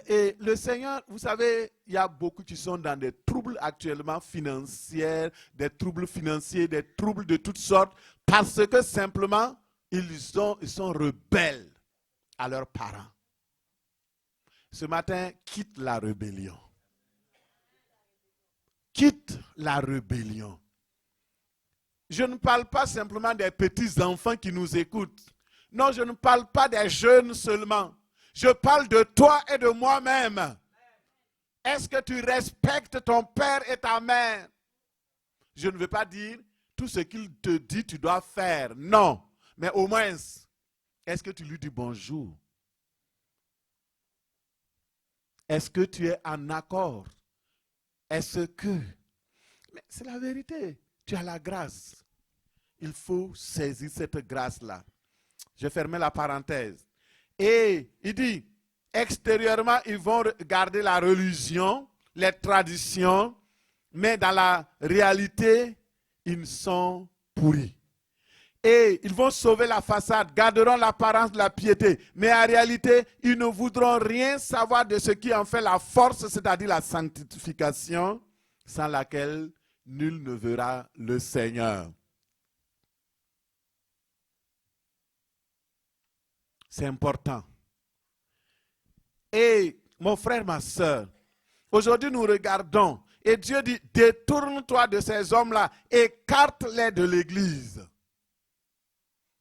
Et le Seigneur, vous savez, il y a beaucoup qui sont dans des troubles actuellement financiers, des troubles financiers, des troubles de toutes sortes, parce que simplement, ils sont rebelles à leurs parents. Ce matin, quitte la rébellion. Quitte la rébellion. Je ne parle pas simplement des petits-enfants qui nous écoutent. Non, je ne parle pas des jeunes seulement. Je parle de toi et de moi-même. Est-ce que tu respectes ton père et ta mère? Je ne veux pas dire tout ce qu'il te dit, tu dois faire. Non. Mais au moins, est-ce que tu lui dis bonjour? Est-ce que tu es en accord? Est-ce que... Mais c'est la vérité. Tu as la grâce. Il faut saisir cette grâce-là. Je fermais la parenthèse. Et il dit, extérieurement, ils vont garder la religion, les traditions, mais dans la réalité, ils sont pourris. Et ils vont sauver la façade, garderont l'apparence de la piété, mais en réalité, ils ne voudront rien savoir de ce qui en fait la force, c'est-à-dire la sanctification, sans laquelle nul ne verra le Seigneur. C'est important. Et mon frère, ma soeur, aujourd'hui nous regardons et Dieu dit, détourne-toi de ces hommes-là, écarte-les de l'église.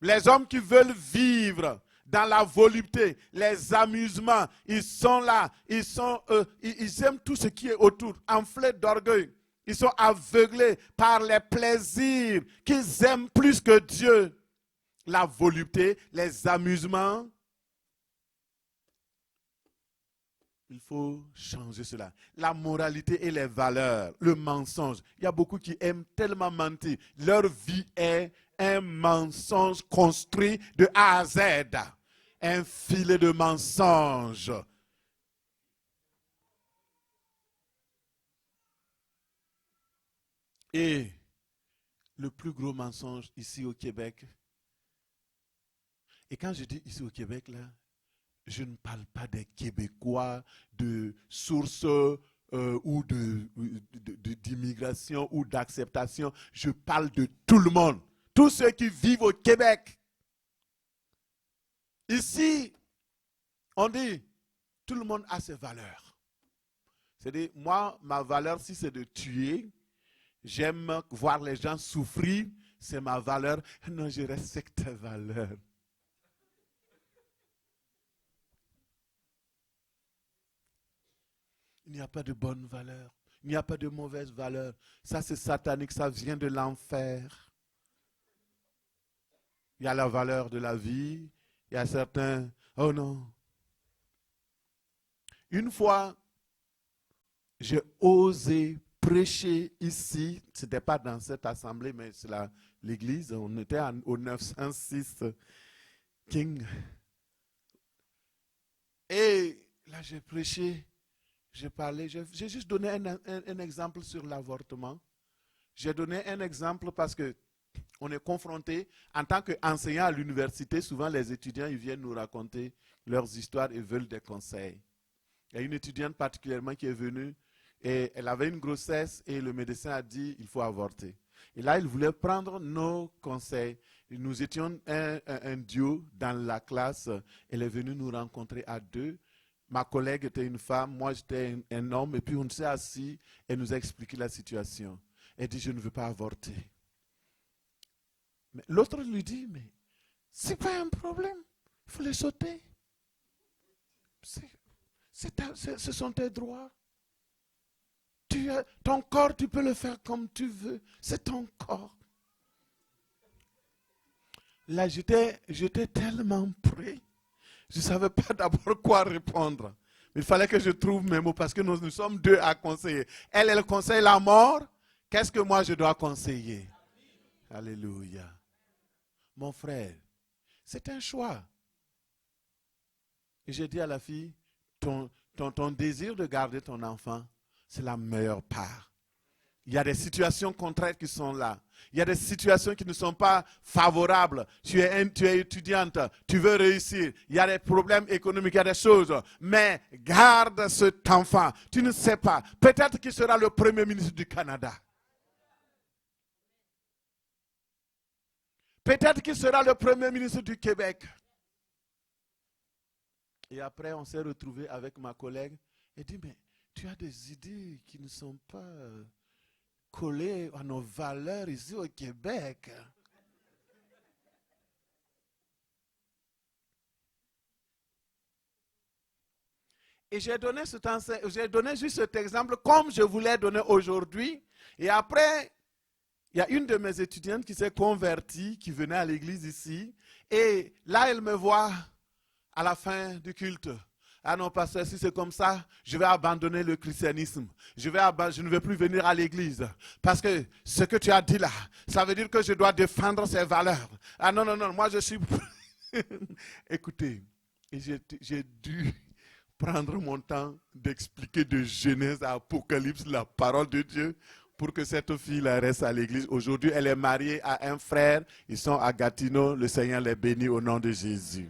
Les hommes qui veulent vivre dans la volupté, les amusements, ils sont là, ils aiment tout ce qui est autour, enflés d'orgueil. Ils sont aveuglés par les plaisirs qu'ils aiment plus que Dieu. La volupté, les amusements. Il faut changer cela. La moralité et les valeurs, le mensonge. Il y a beaucoup qui aiment tellement mentir. Leur vie est un mensonge construit de A à Z. Un filet de mensonges. Et le plus gros mensonge ici au Québec, et quand je dis ici au Québec, là, je ne parle pas des Québécois de sources ou d'immigration ou d'acceptation. Je parle de tout le monde. Tous ceux qui vivent au Québec. Ici, on dit, tout le monde a ses valeurs. C'est-à-dire, moi, ma valeur, si c'est de tuer, j'aime voir les gens souffrir, c'est ma valeur. Non, je respecte tes valeurs. Il n'y a pas de bonne valeur. Il n'y a pas de mauvaise valeur. Ça, c'est satanique. Ça vient de l'enfer. Il y a la valeur de la vie. Il y a certains... Oh non. Une fois, j'ai osé prêcher ici. Ce n'était pas dans cette assemblée, mais c'est l'église. On était au 906 King. Et là, j'ai prêché. J'ai parlé, j'ai juste donné un exemple sur l'avortement. J'ai donné un exemple parce que on est confronté, en tant qu'enseignant à l'université, souvent les étudiants ils viennent nous raconter leurs histoires et veulent des conseils. Il y a une étudiante particulièrement qui est venue et elle avait une grossesse et le médecin a dit il faut avorter. Et là, il voulait prendre nos conseils. Nous étions un duo dans la classe. Elle est venue nous rencontrer à deux. Ma collègue était une femme, moi j'étais un homme, et puis on s'est assis et nous a expliqué la situation. Elle dit, je ne veux pas avorter. Mais l'autre lui dit, mais c'est pas un problème, il faut les sauter. Ce sont tes droits. Ton corps, tu peux le faire comme tu veux, c'est ton corps. Là, j'étais tellement prêt. Je ne savais pas d'abord quoi répondre. Il fallait que je trouve mes mots parce que nous sommes deux à conseiller. Elle conseille la mort. Qu'est-ce que moi je dois conseiller? Alléluia. Mon frère, c'est un choix. Et j'ai dit à la fille, ton désir de garder ton enfant, c'est la meilleure part. Il y a des situations contraires qui sont là. Il y a des situations qui ne sont pas favorables. Tu es étudiante, tu veux réussir. Il y a des problèmes économiques, il y a des choses. Mais garde cet enfant. Tu ne sais pas. Peut-être qu'il sera le premier ministre du Canada. Peut-être qu'il sera le premier ministre du Québec. Et après, on s'est retrouvé avec ma collègue et dit, mais tu as des idées qui ne sont pas collées à nos valeurs ici au Québec. Et j'ai donné juste cet exemple comme je voulais donner aujourd'hui. Et après, il y a une de mes étudiantes qui s'est convertie, qui venait à l'église ici. Et là, elle me voit à la fin du culte. Ah non, pasteur, si c'est comme ça, je vais abandonner le christianisme. Je ne vais plus venir à l'église. Parce que ce que tu as dit là, ça veut dire que je dois défendre ces valeurs. Ah non, non, non, moi je suis... Écoutez, j'ai dû prendre mon temps d'expliquer de Genèse à Apocalypse la parole de Dieu pour que cette fille-là reste à l'église. Aujourd'hui, elle est mariée à un frère. Ils sont à Gatineau. Le Seigneur les bénit au nom de Jésus.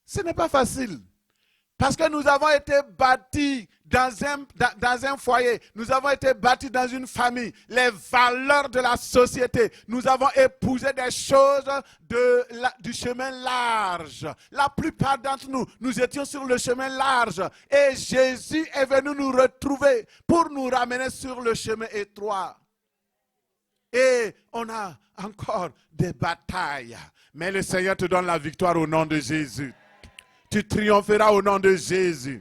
Ce n'est pas facile. Parce que nous avons été bâtis dans un foyer. Nous avons été bâtis dans une famille. Les valeurs de la société. Nous avons épousé des choses du chemin large. La plupart d'entre nous, nous étions sur le chemin large. Et Jésus est venu nous retrouver pour nous ramener sur le chemin étroit. Et on a encore des batailles. Mais le Seigneur te donne la victoire au nom de Jésus. Tu triompheras au nom de Jésus.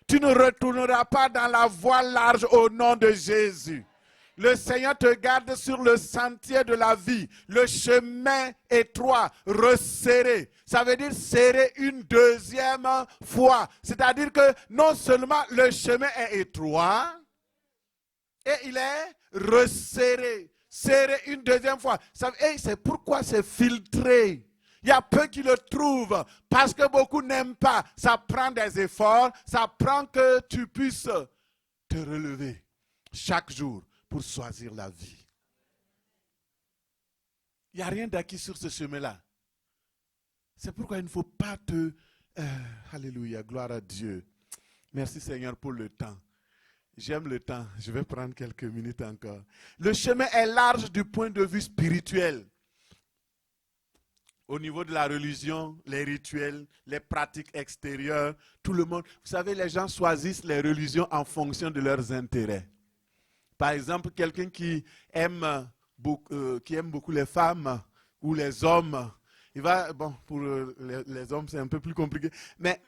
Tu ne retourneras pas dans la voie large au nom de Jésus. Le Seigneur te garde sur le sentier de la vie, le chemin étroit, resserré. Ça veut dire serré une deuxième fois. C'est-à-dire que non seulement le chemin est étroit, et il est resserré. Serré une deuxième fois. Et c'est pourquoi c'est filtré. Il y a peu qui le trouvent parce que beaucoup n'aiment pas. Ça prend des efforts, ça prend que tu puisses te relever chaque jour pour choisir la vie. Il n'y a rien d'acquis sur ce chemin-là. C'est pourquoi il ne faut pas te... alléluia, gloire à Dieu. Merci Seigneur pour le temps. J'aime le temps, je vais prendre quelques minutes encore. Le chemin est large du point de vue spirituel. Au niveau de la religion, les rituels, les pratiques extérieures, tout le monde. Vous savez, les gens choisissent les religions en fonction de leurs intérêts. Par exemple, quelqu'un qui aime beaucoup les femmes ou les hommes, il va, bon, pour les hommes c'est un peu plus compliqué, mais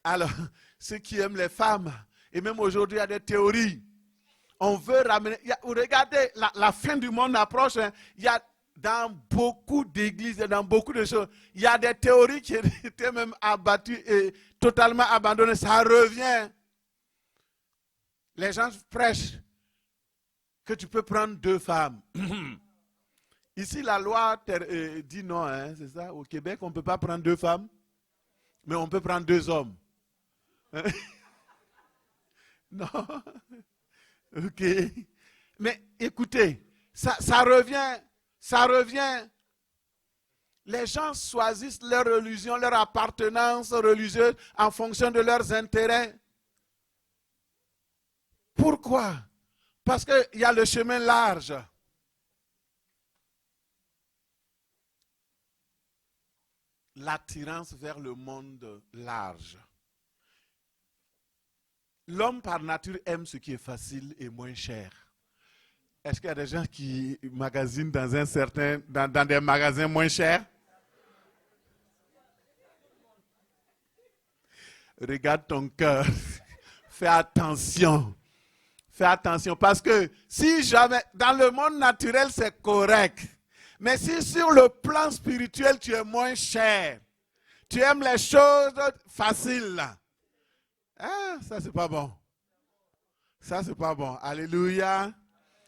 alors, ceux qui aiment les femmes, et même aujourd'hui il y a des théories, on veut ramener, regardez, la fin du monde approche, hein, il y a dans beaucoup d'églises et dans beaucoup de choses, il y a des théories qui étaient même abattues et totalement abandonnées. Ça revient. Les gens prêchent que tu peux prendre 2 femmes. Ici, la loi dit non, hein, c'est ça. Au Québec, on ne peut pas prendre 2 femmes, mais on peut prendre 2 hommes. Non. Ok. Mais écoutez, ça revient. Ça revient. Les gens choisissent leur religion, leur appartenance religieuse en fonction de leurs intérêts. Pourquoi? Parce qu'il y a le chemin large. L'attirance vers le monde large. L'homme par nature aime ce qui est facile et moins cher. Est-ce qu'il y a des gens qui magasinent dans des magasins moins chers? Regarde ton cœur. Fais attention. Fais attention. Parce que si jamais, dans le monde naturel, c'est correct. Mais si sur le plan spirituel, tu es moins cher, tu aimes les choses faciles, hein, ça, c'est pas bon. Ça, c'est pas bon. Alléluia.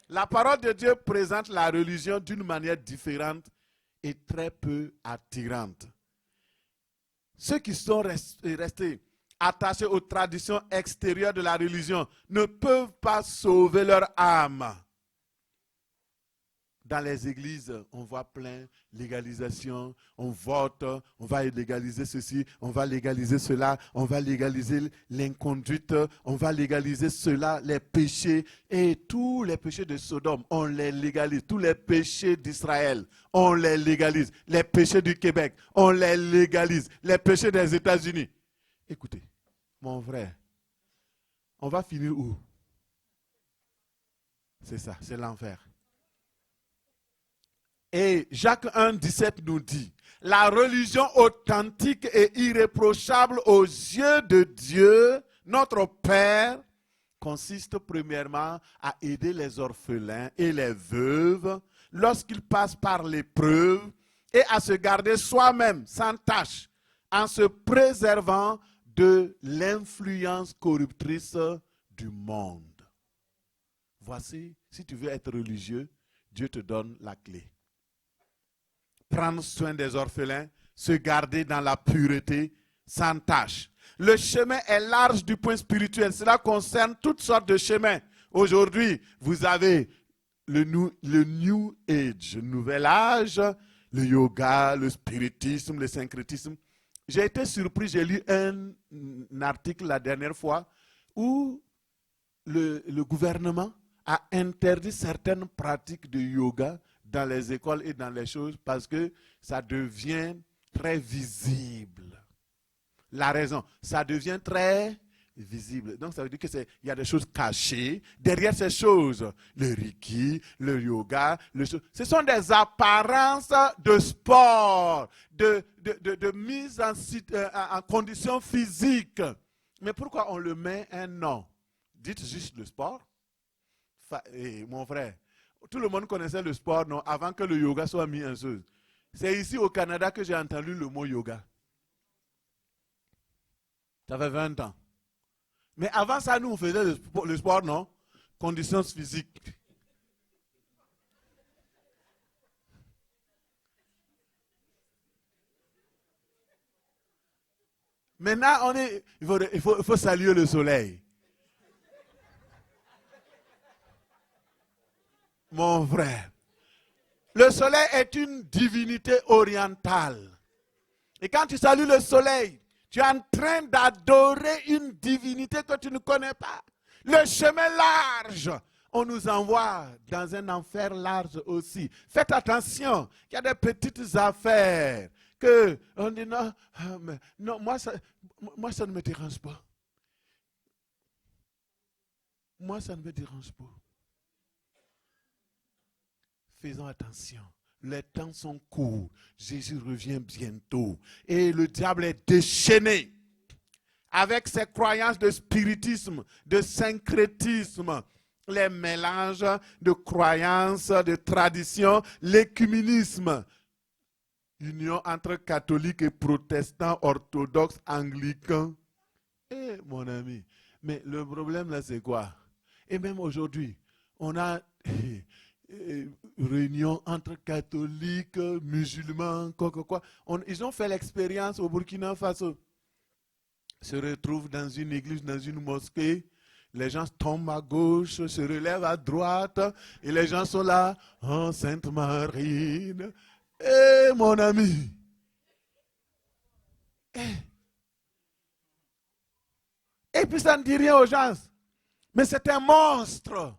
La parole de Dieu présente la religion d'une manière différente et très peu attirante. Ceux qui sont restés attachés aux traditions extérieures de la religion ne peuvent pas sauver leur âme. Dans les églises, on voit plein légalisation, on vote, on va légaliser ceci, on va légaliser cela, on va légaliser l'inconduite, on va légaliser cela, les péchés, et tous les péchés de Sodome, on les légalise, tous les péchés d'Israël, on les légalise, les péchés du Québec, on les légalise, les péchés des États-Unis. Écoutez, mon frère, on va finir où? C'est ça, c'est l'enfer. Et Jacques 1,17 nous dit, la religion authentique et irréprochable aux yeux de Dieu, notre Père, consiste premièrement à aider les orphelins et les veuves lorsqu'ils passent par l'épreuve et à se garder soi-même sans tâche en se préservant de l'influence corruptrice du monde. Voici, si tu veux être religieux, Dieu te donne la clé. Prendre soin des orphelins, se garder dans la pureté, sans tâche. Le chemin est large du point spirituel. Cela concerne toutes sortes de chemins. Aujourd'hui, vous avez le New Age, le nouvel âge, le yoga, le spiritisme, le syncrétisme. J'ai été surpris, j'ai lu un article la dernière fois où le gouvernement a interdit certaines pratiques de yoga dans les écoles et dans les choses parce que ça devient très visible. La raison, ça devient très visible. Donc ça veut dire qu'il y a des choses cachées derrière ces choses. Le Reiki, le yoga, ce sont des apparences de sport, de mise en condition physique. Mais pourquoi on le met un nom? Dites juste le sport. Mon frère, tout le monde connaissait le sport, non, avant que le yoga soit mis en chose. C'est ici au Canada que j'ai entendu le mot yoga. Ça fait 20 ans. Mais avant ça, nous, on faisait le sport, non? Conditions physiques. Maintenant, il faut saluer le soleil. Mon frère, le soleil est une divinité orientale. Et quand tu salues le soleil, tu es en train d'adorer une divinité que tu ne connais pas. Le chemin large, on nous envoie dans un enfer large aussi. Faites attention, il y a des petites affaires que on dit non, non moi ça ne me dérange pas. Moi, ça ne me dérange pas. Faisons attention. Les temps sont courts. Jésus revient bientôt. Et le diable est déchaîné avec ses croyances de spiritisme, de syncrétisme, les mélanges de croyances, de traditions, l'écuménisme. Union entre catholiques et protestants, orthodoxes, anglicains. Eh, mon ami, mais le problème là, c'est quoi? Et même aujourd'hui, on a réunion entre catholiques, musulmans, quoi. Ils ont fait l'expérience au Burkina Faso. Se retrouvent dans une église, dans une mosquée. Les gens tombent à gauche, se relèvent à droite. Et les gens sont là. Oh, Sainte Marine. Eh, mon ami. Et puis ça ne dit rien aux gens. Mais c'est un monstre.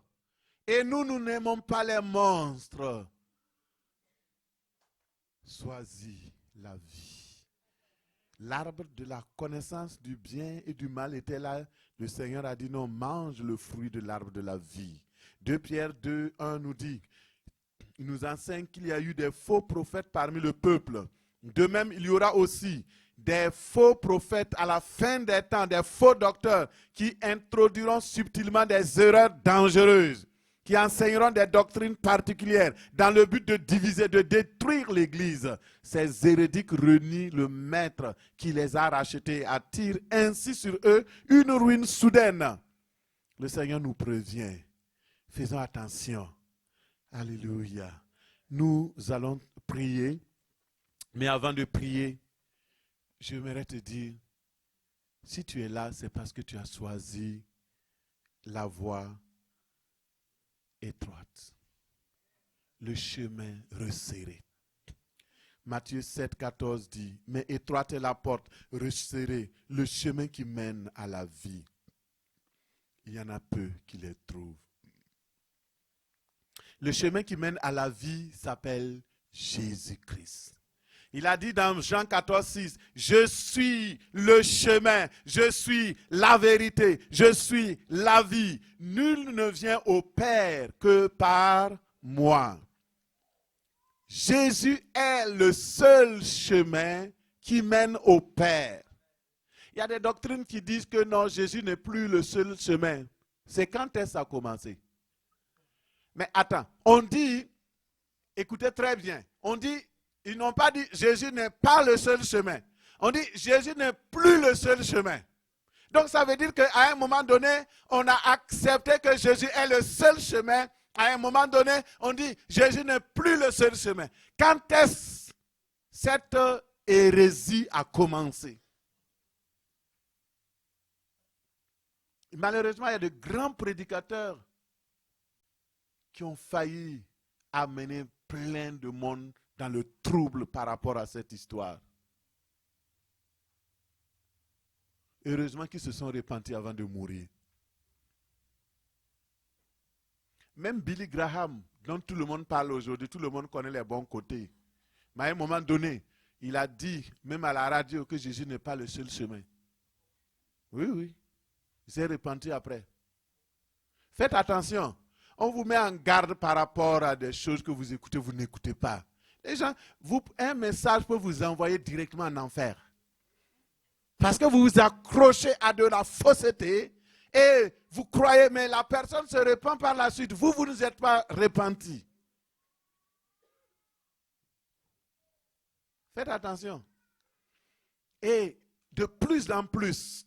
Et nous n'aimons pas les monstres. Choisis la vie. L'arbre de la connaissance du bien et du mal était là. Le Seigneur a dit non, mange le fruit de l'arbre de la vie. 2 Pierre 2, 1 nous dit, il nous enseigne qu'il y a eu des faux prophètes parmi le peuple. De même, il y aura aussi des faux prophètes à la fin des temps, des faux docteurs qui introduiront subtilement des erreurs dangereuses, qui enseigneront des doctrines particulières dans le but de diviser, de détruire l'Église. Ces hérétiques renient le maître qui les a rachetés, attirent ainsi sur eux une ruine soudaine. Le Seigneur nous prévient. Faisons attention. Alléluia. Nous allons prier. Mais avant de prier, j'aimerais te dire, si tu es là, c'est parce que tu as choisi la voie étroite, le chemin resserré. Matthieu 7, 14 dit, mais étroite est la porte, resserrée, le chemin qui mène à la vie. Il y en a peu qui les trouvent. Le chemin qui mène à la vie s'appelle Jésus-Christ. Il a dit dans Jean 14, 6, je suis le chemin, je suis la vérité, je suis la vie. Nul ne vient au Père que par moi. Jésus est le seul chemin qui mène au Père. Il y a des doctrines qui disent que non, Jésus n'est plus le seul chemin. C'est quand est-ce que ça a commencé? Mais attends, on dit, écoutez très bien, on dit, ils n'ont pas dit Jésus n'est pas le seul chemin. On dit Jésus n'est plus le seul chemin. Donc ça veut dire qu'à un moment donné, on a accepté que Jésus est le seul chemin. À un moment donné, on dit Jésus n'est plus le seul chemin. Quand est-ce que cette hérésie a commencé? Malheureusement, il y a de grands prédicateurs qui ont failli amener plein de monde dans le trouble par rapport à cette histoire. Heureusement qu'ils se sont repentis avant de mourir. Même Billy Graham, dont tout le monde parle aujourd'hui, tout le monde connaît les bons côtés. Mais à un moment donné, il a dit, même à la radio, que Jésus n'est pas le seul chemin. Oui, oui. Il s'est repenti après. Faites attention. On vous met en garde par rapport à des choses que vous écoutez, vous n'écoutez pas. Les gens, un message peut vous envoyer directement en enfer. Parce que vous vous accrochez à de la fausseté et vous croyez, mais la personne se répand par la suite. Vous ne êtes pas repenti. Faites attention. Et de plus en plus,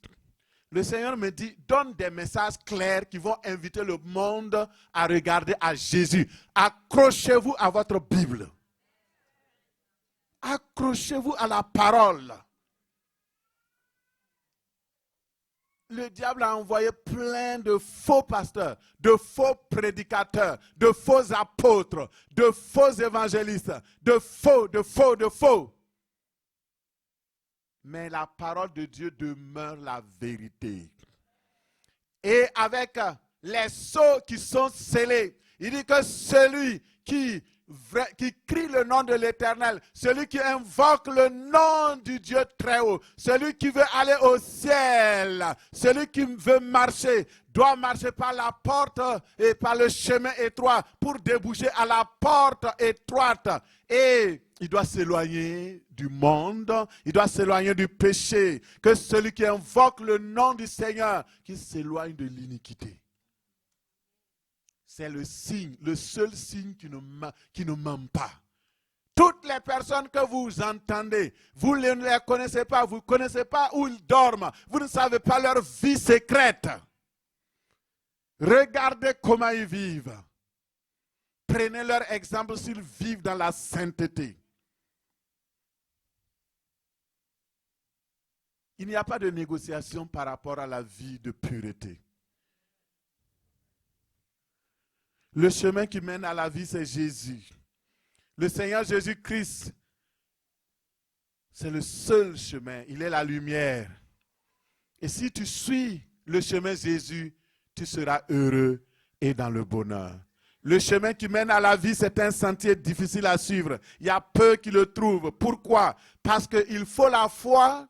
le Seigneur me dit, donne des messages clairs qui vont inviter le monde à regarder à Jésus. Accrochez-vous à votre Bible. Accrochez-vous à la parole. Le diable a envoyé plein de faux pasteurs, de faux prédicateurs, de faux apôtres, de faux évangélistes, de faux. Mais la parole de Dieu demeure la vérité. Et avec les sceaux qui sont scellés, il dit que celui qui crie le nom de l'Éternel, celui qui invoque le nom du Dieu très haut, celui qui veut aller au ciel, celui qui veut marcher, doit marcher par la porte et par le chemin étroit pour déboucher à la porte étroite. Et il doit s'éloigner du monde, il doit s'éloigner du péché. Que celui qui invoque le nom du Seigneur, qui s'éloigne de l'iniquité. C'est le signe, le seul signe qui ne ment pas. Toutes les personnes que vous entendez, vous ne les connaissez pas, vous ne connaissez pas où ils dorment, vous ne savez pas leur vie secrète. Regardez comment ils vivent. Prenez leur exemple s'ils vivent dans la sainteté. Il n'y a pas de négociation par rapport à la vie de pureté. Le chemin qui mène à la vie, c'est Jésus. Le Seigneur Jésus-Christ, c'est le seul chemin. Il est la lumière. Et si tu suis le chemin Jésus, tu seras heureux et dans le bonheur. Le chemin qui mène à la vie, c'est un sentier difficile à suivre. Il y a peu qui le trouvent. Pourquoi? Parce qu'il faut la foi,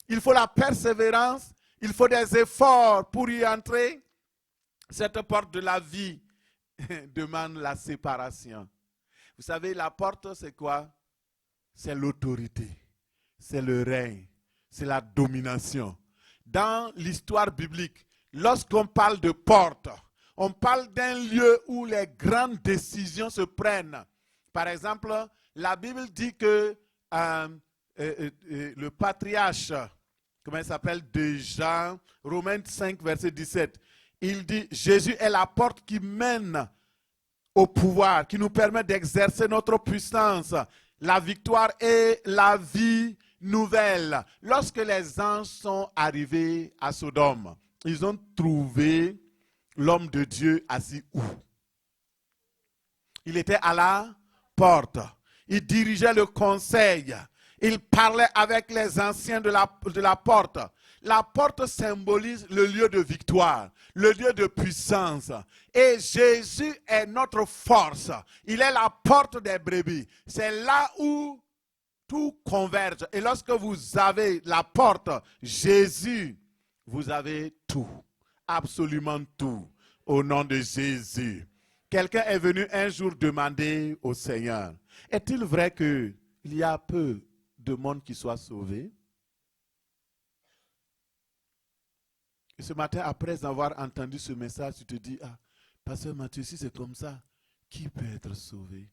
il faut la persévérance, il faut des efforts pour y entrer. Cette porte de la vie demande la séparation. Vous savez, la porte, c'est quoi? C'est l'autorité, c'est le règne, c'est la domination. Dans l'histoire biblique, lorsqu'on parle de porte, on parle d'un lieu où les grandes décisions se prennent. Par exemple, la Bible dit que le patriarche, comment il s'appelle déjà, Romains 5, verset 17, il dit, Jésus est la porte qui mène au pouvoir, qui nous permet d'exercer notre puissance, la victoire et la vie nouvelle. Lorsque les anges sont arrivés à Sodome, ils ont trouvé l'homme de Dieu assis où? Il était à la porte. Il dirigeait le conseil. Il parlait avec les anciens de la porte. La porte symbolise le lieu de victoire, le lieu de puissance. Et Jésus est notre force. Il est la porte des brebis. C'est là où tout converge. Et lorsque vous avez la porte, Jésus, vous avez tout. Absolument tout. Au nom de Jésus. Quelqu'un est venu un jour demander au Seigneur, est-il vrai qu'il y a peu de monde qui soit sauvé? Et ce matin, après avoir entendu ce message, tu te dis, ah, Pasteur Mathieu, si c'est comme ça, qui peut être sauvé?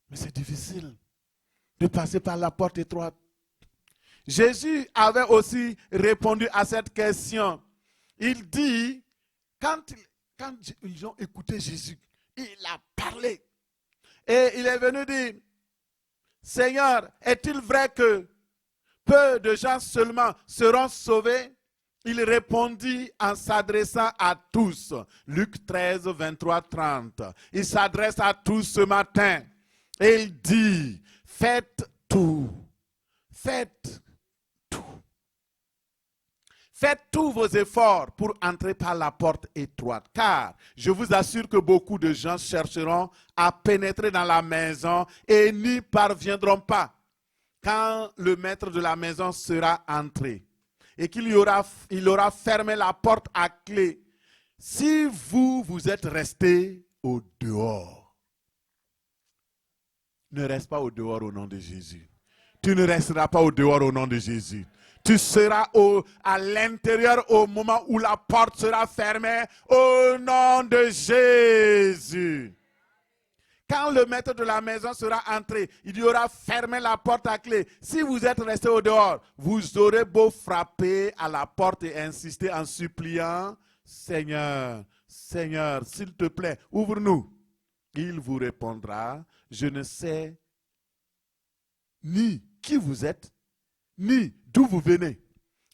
Mais c'est difficile de passer par la porte étroite. Jésus avait aussi répondu à cette question. Il dit, quand ils ont écouté Jésus, il a parlé. Et il est venu dire, Seigneur, est-il vrai que peu de gens seulement seront sauvés? Il répondit en s'adressant à tous. Luc 13, 23, 30. Il s'adresse à tous ce matin. Et il dit, faites tout. Faites tout. Faites tous vos efforts pour entrer par la porte étroite. Car je vous assure que beaucoup de gens chercheront à pénétrer dans la maison et n'y parviendront pas. Quand le maître de la maison sera entré et qu'il aura fermé la porte à clé, si vous êtes restés au dehors, ne reste pas au dehors au nom de Jésus. Tu ne resteras pas au dehors au nom de Jésus. Tu seras à l'intérieur au moment où la porte sera fermée au nom de Jésus. Quand le maître de la maison sera entré, il y aura fermé la porte à clé. Si vous êtes resté au dehors, vous aurez beau frapper à la porte et insister en suppliant, Seigneur, Seigneur, s'il te plaît, ouvre-nous. Il vous répondra, je ne sais ni qui vous êtes, ni d'où vous venez.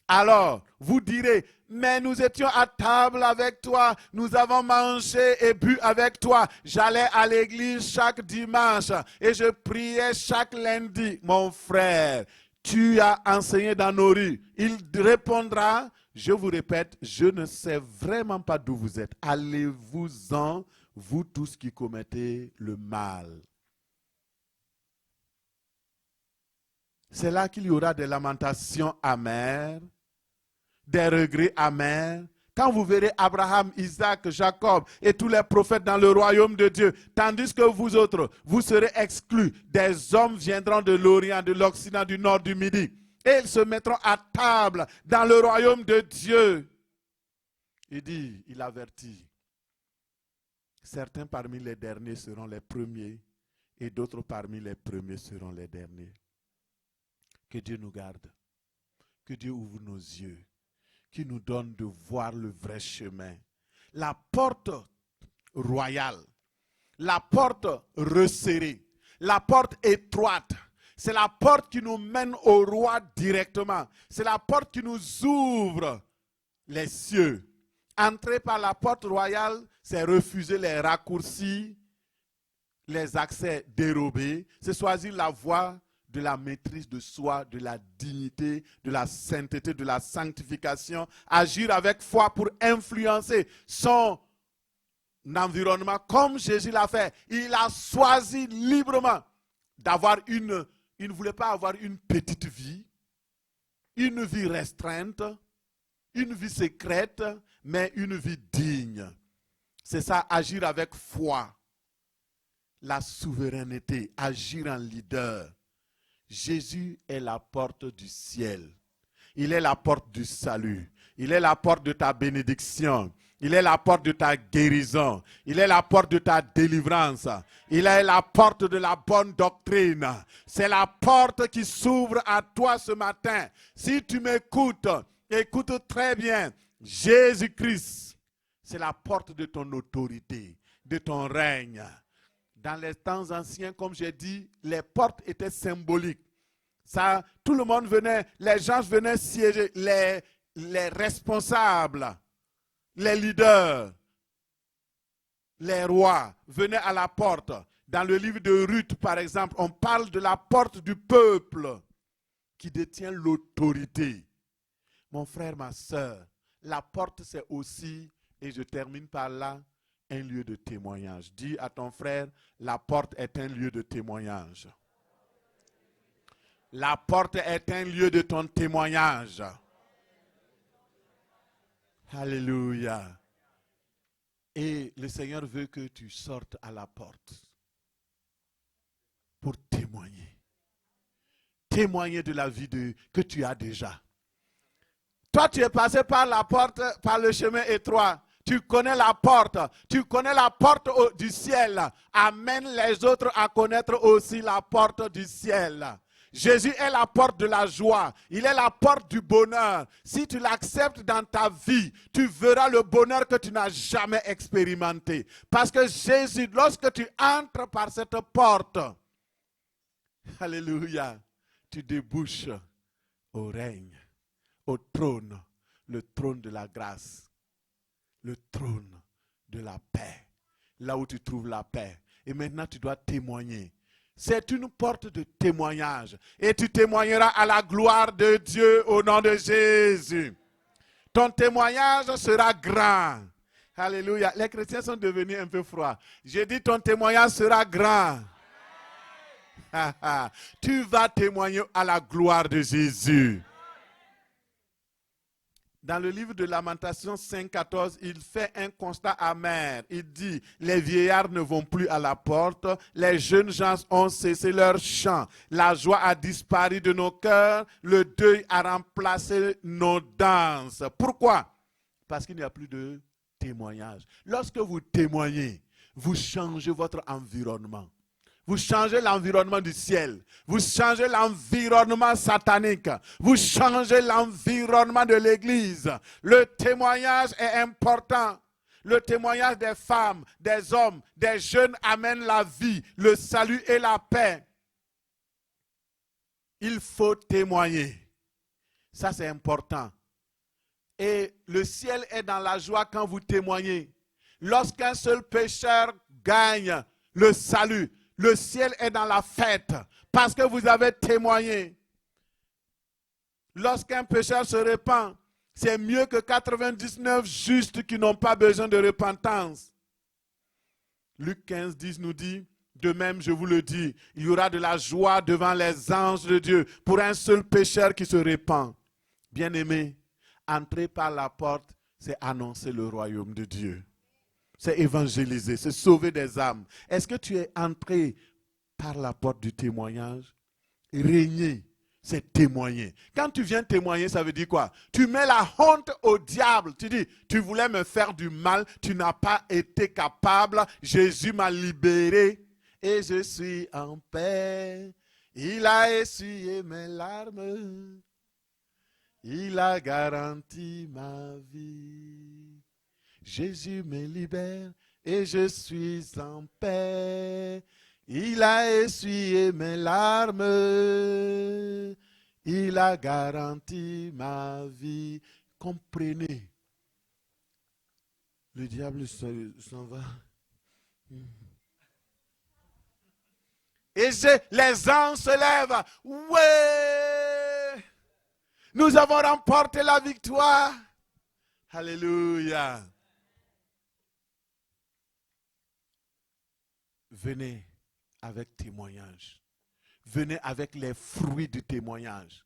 Alors, vous direz, mais nous étions à table avec toi, nous avons mangé et bu avec toi. J'allais à l'église chaque dimanche et je priais chaque lundi. Mon frère, tu as enseigné dans nos rues. Il répondra, je vous répète, je ne sais vraiment pas d'où vous êtes. Allez-vous-en, vous tous qui commettez le mal. C'est là qu'il y aura des lamentations amères, des regrets amers. Quand vous verrez Abraham, Isaac, Jacob et tous les prophètes dans le royaume de Dieu, tandis que vous autres, vous serez exclus. Des hommes viendront de l'Orient, de l'Occident, du Nord, du Midi. Et ils se mettront à table dans le royaume de Dieu. Il avertit. Certains parmi les derniers seront les premiers et d'autres parmi les premiers seront les derniers. Que Dieu nous garde. Que Dieu ouvre nos yeux. Qui nous donne de voir le vrai chemin. La porte royale, la porte resserrée, la porte étroite, c'est la porte qui nous mène au roi directement. C'est la porte qui nous ouvre les cieux. Entrer par la porte royale, c'est refuser les raccourcis, les accès dérobés, c'est choisir la voie de la maîtrise de soi, de la dignité, de la sainteté, de la sanctification, agir avec foi pour influencer son environnement comme Jésus l'a fait. Il a choisi librement d'avoir il ne voulait pas avoir une petite vie, une vie restreinte, une vie secrète, mais une vie digne. C'est ça, agir avec foi, la souveraineté, agir en leader. Jésus est la porte du ciel. Il est la porte du salut. Il est la porte de ta bénédiction. Il est la porte de ta guérison. Il est la porte de ta délivrance. Il est la porte de la bonne doctrine. C'est la porte qui s'ouvre à toi ce matin. Si tu m'écoutes, écoute très bien. Jésus-Christ, c'est la porte de ton autorité, de ton règne. Dans les temps anciens, comme j'ai dit, les portes étaient symboliques. Ça, tout le monde venait, les gens venaient siéger, les responsables, les leaders, les rois venaient à la porte. Dans le livre de Ruth, par exemple, on parle de la porte du peuple qui détient l'autorité. Mon frère, ma soeur, la porte c'est aussi, et je termine par là, un lieu de témoignage. Dis à ton frère, la porte est un lieu de témoignage. La porte est un lieu de ton témoignage. Alléluia. Et le Seigneur veut que tu sortes à la porte pour témoigner. Témoigner de la vie que tu as déjà. Toi, tu es passé par la porte, par le chemin étroit. Tu connais la porte. Tu connais la porte du ciel. Amène les autres à connaître aussi la porte du ciel. Jésus est la porte de la joie. Il est la porte du bonheur. Si tu l'acceptes dans ta vie, tu verras le bonheur que tu n'as jamais expérimenté. Parce que Jésus, lorsque tu entres par cette porte, alléluia, tu débouches au règne, au trône, le trône de la grâce, le trône de la paix, là où tu trouves la paix. Et maintenant, tu dois témoigner. C'est une porte de témoignage. Et tu témoigneras à la gloire de Dieu au nom de Jésus. Ton témoignage sera grand. Alléluia. Les chrétiens sont devenus un peu froids. J'ai dit ton témoignage sera grand. Tu vas témoigner à la gloire de Jésus. Dans le livre de Lamentations 5,14, il fait un constat amer. Il dit, les vieillards ne vont plus à la porte, les jeunes gens ont cessé leur chant, la joie a disparu de nos cœurs, le deuil a remplacé nos danses. Pourquoi? Parce qu'il n'y a plus de témoignage. Lorsque vous témoignez, vous changez votre environnement. Vous changez l'environnement du ciel. Vous changez l'environnement satanique. Vous changez l'environnement de l'église. Le témoignage est important. Le témoignage des femmes, des hommes, des jeunes amène la vie, le salut et la paix. Il faut témoigner. Ça, c'est important. Et le ciel est dans la joie quand vous témoignez. Lorsqu'un seul pécheur gagne le salut, le ciel est dans la fête parce que vous avez témoigné. Lorsqu'un pécheur se répand, c'est mieux que 99 justes qui n'ont pas besoin de repentance. Luc 15, 10 nous dit, de même je vous le dis, il y aura de la joie devant les anges de Dieu pour un seul pécheur qui se répand. Bien-aimé, entrer par la porte, c'est annoncer le royaume de Dieu. C'est évangéliser, c'est sauver des âmes. Est-ce que tu es entré par la porte du témoignage? Régner, c'est témoigner. Quand tu viens témoigner, ça veut dire quoi? Tu mets la honte au diable. Tu dis, tu voulais me faire du mal, tu n'as pas été capable. Jésus m'a libéré et je suis en paix. Il a essuyé mes larmes. Il a garanti ma vie. Jésus me libère et je suis en paix. Il a essuyé mes larmes. Il a garanti ma vie. Comprenez. Le diable s'en va. Et les anges se lèvent. Ouais! Nous avons remporté la victoire. Alléluia. Venez avec témoignage. Venez avec les fruits du témoignage.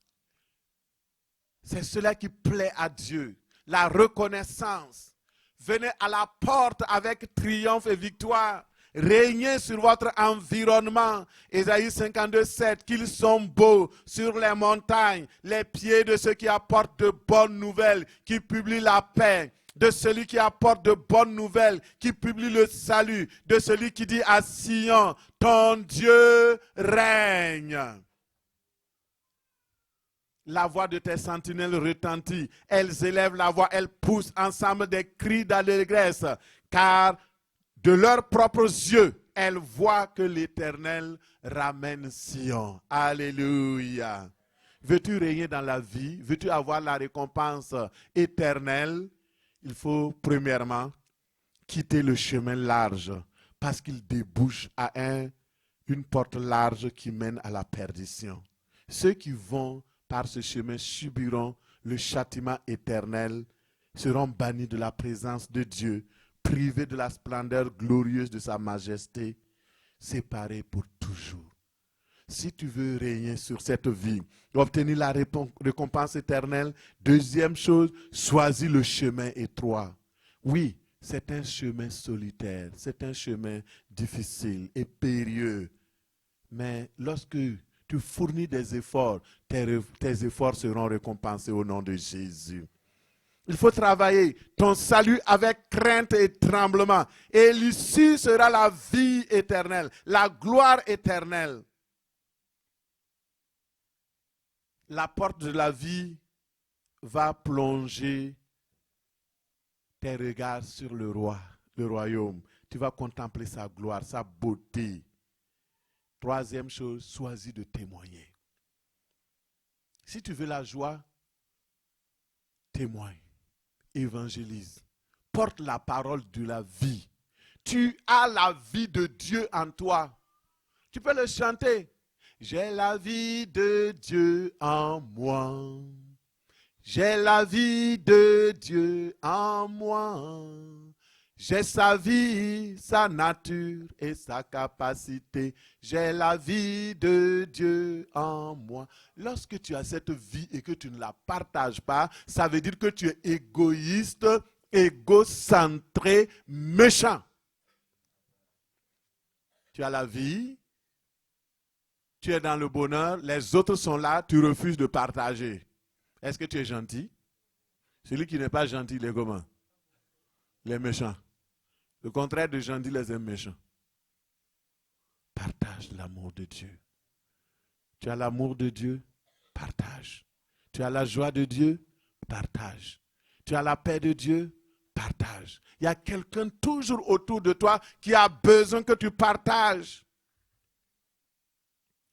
C'est cela qui plaît à Dieu. La reconnaissance. Venez à la porte avec triomphe et victoire. Régnez sur votre environnement. Ésaïe 52, 7. Qu'ils sont beaux sur les montagnes, les pieds de ceux qui apportent de bonnes nouvelles, qui publient la paix. De celui qui apporte de bonnes nouvelles, qui publie le salut, de celui qui dit à Sion, ton Dieu règne. La voix de tes sentinelles retentit. Elles élèvent la voix, elles poussent ensemble des cris d'allégresse, car de leurs propres yeux, elles voient que l'Éternel ramène Sion. Alléluia. Veux-tu régner dans la vie? Veux-tu avoir la récompense éternelle? Il faut premièrement quitter le chemin large parce qu'il débouche à une porte large qui mène à la perdition. Ceux qui vont par ce chemin subiront le châtiment éternel, seront bannis de la présence de Dieu, privés de la splendeur glorieuse de sa majesté, séparés pour toujours. Si tu veux régner sur cette vie, obtenir la récompense éternelle, deuxième chose, choisis le chemin étroit. Oui, c'est un chemin solitaire, c'est un chemin difficile et périlleux. Mais lorsque tu fournis des efforts, tes efforts seront récompensés au nom de Jésus. Il faut travailler ton salut avec crainte et tremblement. Et l'issue sera la vie éternelle, la gloire éternelle. La porte de la vie va plonger tes regards sur le roi, le royaume. Tu vas contempler sa gloire, sa beauté. Troisième chose, choisis de témoigner. Si tu veux la joie, témoigne, évangélise, porte la parole de la vie. Tu as la vie de Dieu en toi. Tu peux le chanter. J'ai la vie de Dieu en moi. J'ai la vie de Dieu en moi. J'ai sa vie, sa nature et sa capacité. J'ai la vie de Dieu en moi. Lorsque tu as cette vie et que tu ne la partages pas, ça veut dire que tu es égoïste, égocentré, méchant. Tu as la vie, tu es dans le bonheur, les autres sont là, tu refuses de partager. Est-ce que tu es gentil? Celui qui n'est pas gentil, il est comment? Il est méchant. Le contraire de gentil, les aime méchants. Partage l'amour de Dieu. Tu as l'amour de Dieu? Partage. Tu as la joie de Dieu? Partage. Tu as la paix de Dieu? Partage. Il y a quelqu'un toujours autour de toi qui a besoin que tu partages.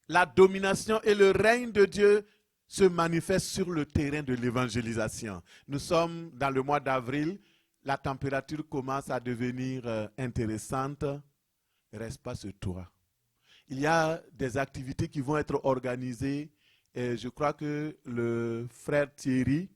La domination et le règne de Dieu se manifestent sur le terrain de l'évangélisation. Nous sommes dans le mois d'avril, la température commence à devenir intéressante. Reste pas sur toi. Il y a des activités qui vont être organisées et je crois que le frère Thierry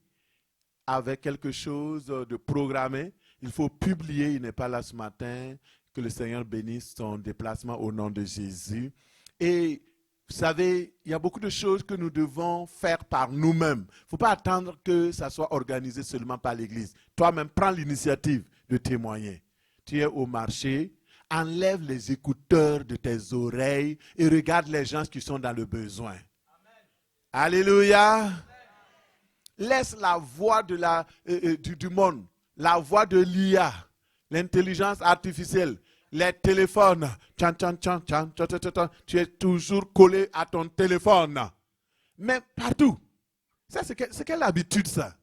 avait quelque chose de programmé. Il faut publier, il n'est pas là ce matin, que le Seigneur bénisse son déplacement au nom de Jésus. Et vous savez, il y a beaucoup de choses que nous devons faire par nous-mêmes. Il ne faut pas attendre que ça soit organisé seulement par l'Église. Toi-même, prends l'initiative de témoigner. Tu es au marché, enlève les écouteurs de tes oreilles et regarde les gens qui sont dans le besoin. Amen. Alléluia. Amen. Laisse la voix de du monde, la voix de l'IA, l'intelligence artificielle, les téléphones, tu es toujours collé à ton téléphone. Mais partout. Ça, c'est quelle habitude, ça?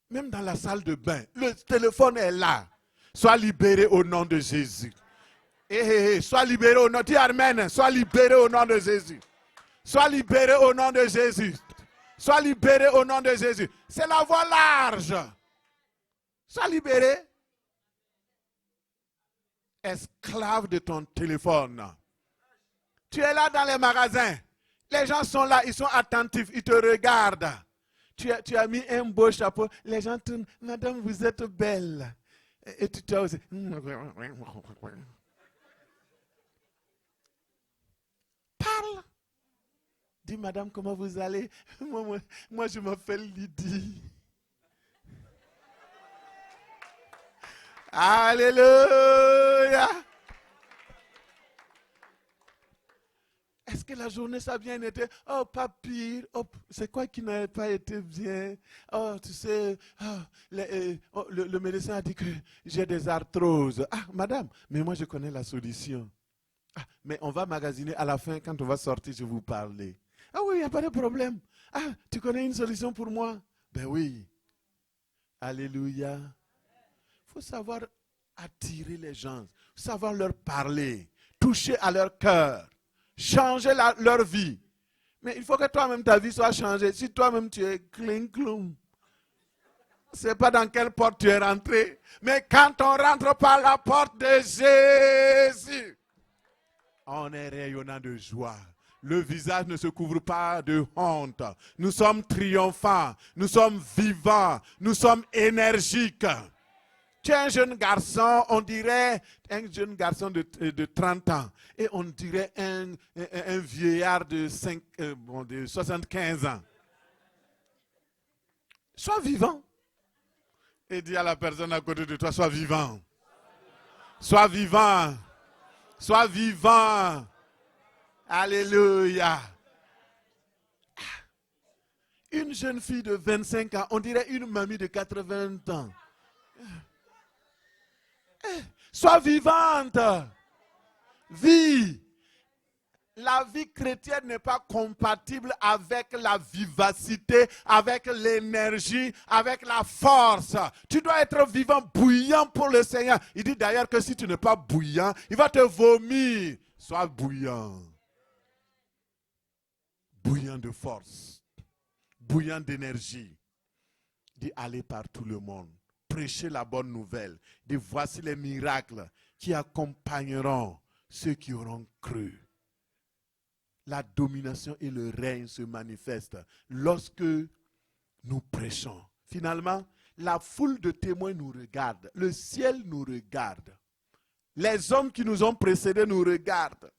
Même dans la salle de bain, le téléphone est là. Sois libéré au nom de Jésus. Sois libéré au nom de Amen. Sois libéré au nom de Jésus. Sois libéré au nom de Jésus. Sois libéré au nom de Jésus. C'est la voie large. Sois libéré. Esclave de ton téléphone. Tu es là dans les magasins. Les gens sont là, ils sont attentifs, ils te regardent. Tu as mis un beau chapeau. Les gens tournent. Madame, vous êtes belle. Et tu as aussi. Parle. Dis, madame, comment vous allez? Moi, je m'appelle Lydie. Alléluia. Est-ce que la journée ça a bien été? Oh, pas pire. Oh, c'est quoi qui n'a pas été bien? Oh, tu sais, le médecin a dit que j'ai des arthroses. Ah, madame, mais moi je connais la solution. Ah, mais on va magasiner à la fin, quand on va sortir, je vais vous parler. Ah oui, il n'y a pas de problème. Ah, tu connais une solution pour moi? Ben oui. Alléluia. Il faut savoir attirer les gens, savoir leur parler, toucher à leur cœur, changer leur vie. Mais il faut que toi-même ta vie soit changée. Si toi-même tu es cling-cloum, je ne sais pas dans quelle porte tu es rentré, mais quand on rentre par la porte de Jésus, on est rayonnant de joie. Le visage ne se couvre pas de honte. Nous sommes triomphants, nous sommes vivants, nous sommes énergiques. Tu es un jeune garçon, on dirait un jeune garçon de 30 ans. Et on dirait un vieillard de 75 ans. Sois vivant. Et dis à la personne à côté de toi, sois vivant. Sois vivant. Sois vivant. Alléluia. Une jeune fille de 25 ans, on dirait une mamie de 80 ans. Sois vivante. Vis. La vie chrétienne n'est pas compatible avec la vivacité, avec l'énergie, avec la force. Tu dois être vivant, bouillant pour le Seigneur. Il dit d'ailleurs que si tu n'es pas bouillant, il va te vomir. Sois bouillant. Bouillant de force. Bouillant d'énergie. Il dit allez par tout le monde. Prêchez la bonne nouvelle. Il dit voici les miracles qui accompagneront ceux qui auront cru. La domination et le règne se manifestent lorsque nous prêchons. Finalement, la foule de témoins nous regarde. Le ciel nous regarde. Les hommes qui nous ont précédés nous regardent.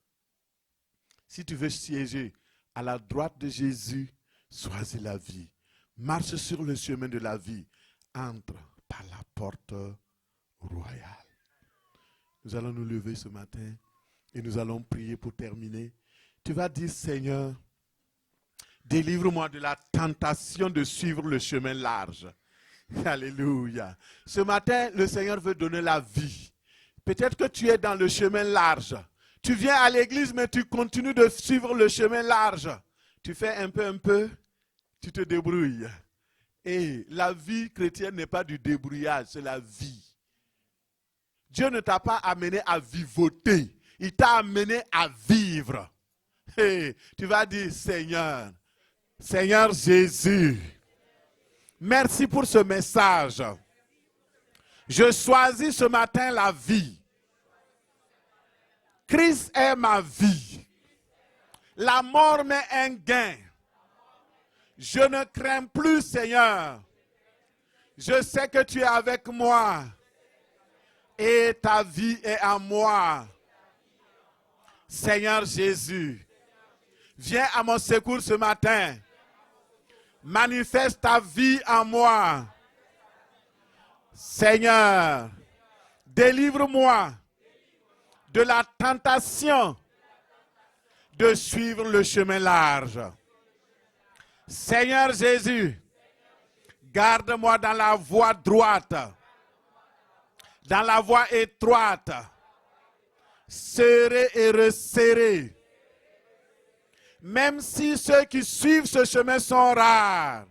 Si tu veux siéger à la droite de Jésus, choisis la vie. Marche sur le chemin de la vie. Entre par la porte royale. Nous allons nous lever ce matin et nous allons prier pour terminer. Tu vas dire, Seigneur, délivre-moi de la tentation de suivre le chemin large. Alléluia. Ce matin, le Seigneur veut donner la vie. Peut-être que tu es dans le chemin large. Tu viens à l'église, mais tu continues de suivre le chemin large. Tu fais un peu, tu te débrouilles. Et la vie chrétienne n'est pas du débrouillage, c'est la vie. Dieu ne t'a pas amené à vivoter. Il t'a amené à vivre. Hey, tu vas dire, Seigneur, Seigneur Jésus, merci pour ce message. Je choisis ce matin la vie. Christ est ma vie. La mort m'est un gain. Je ne crains plus, Seigneur. Je sais que tu es avec moi. Et ta vie est en moi. Seigneur Jésus, viens à mon secours ce matin. Manifeste ta vie en moi. Seigneur, délivre-moi de la tentation de suivre le chemin large. Seigneur Jésus, garde-moi dans la voie droite, dans la voie étroite, serrée et resserrée. Même si ceux qui suivent ce chemin sont rares,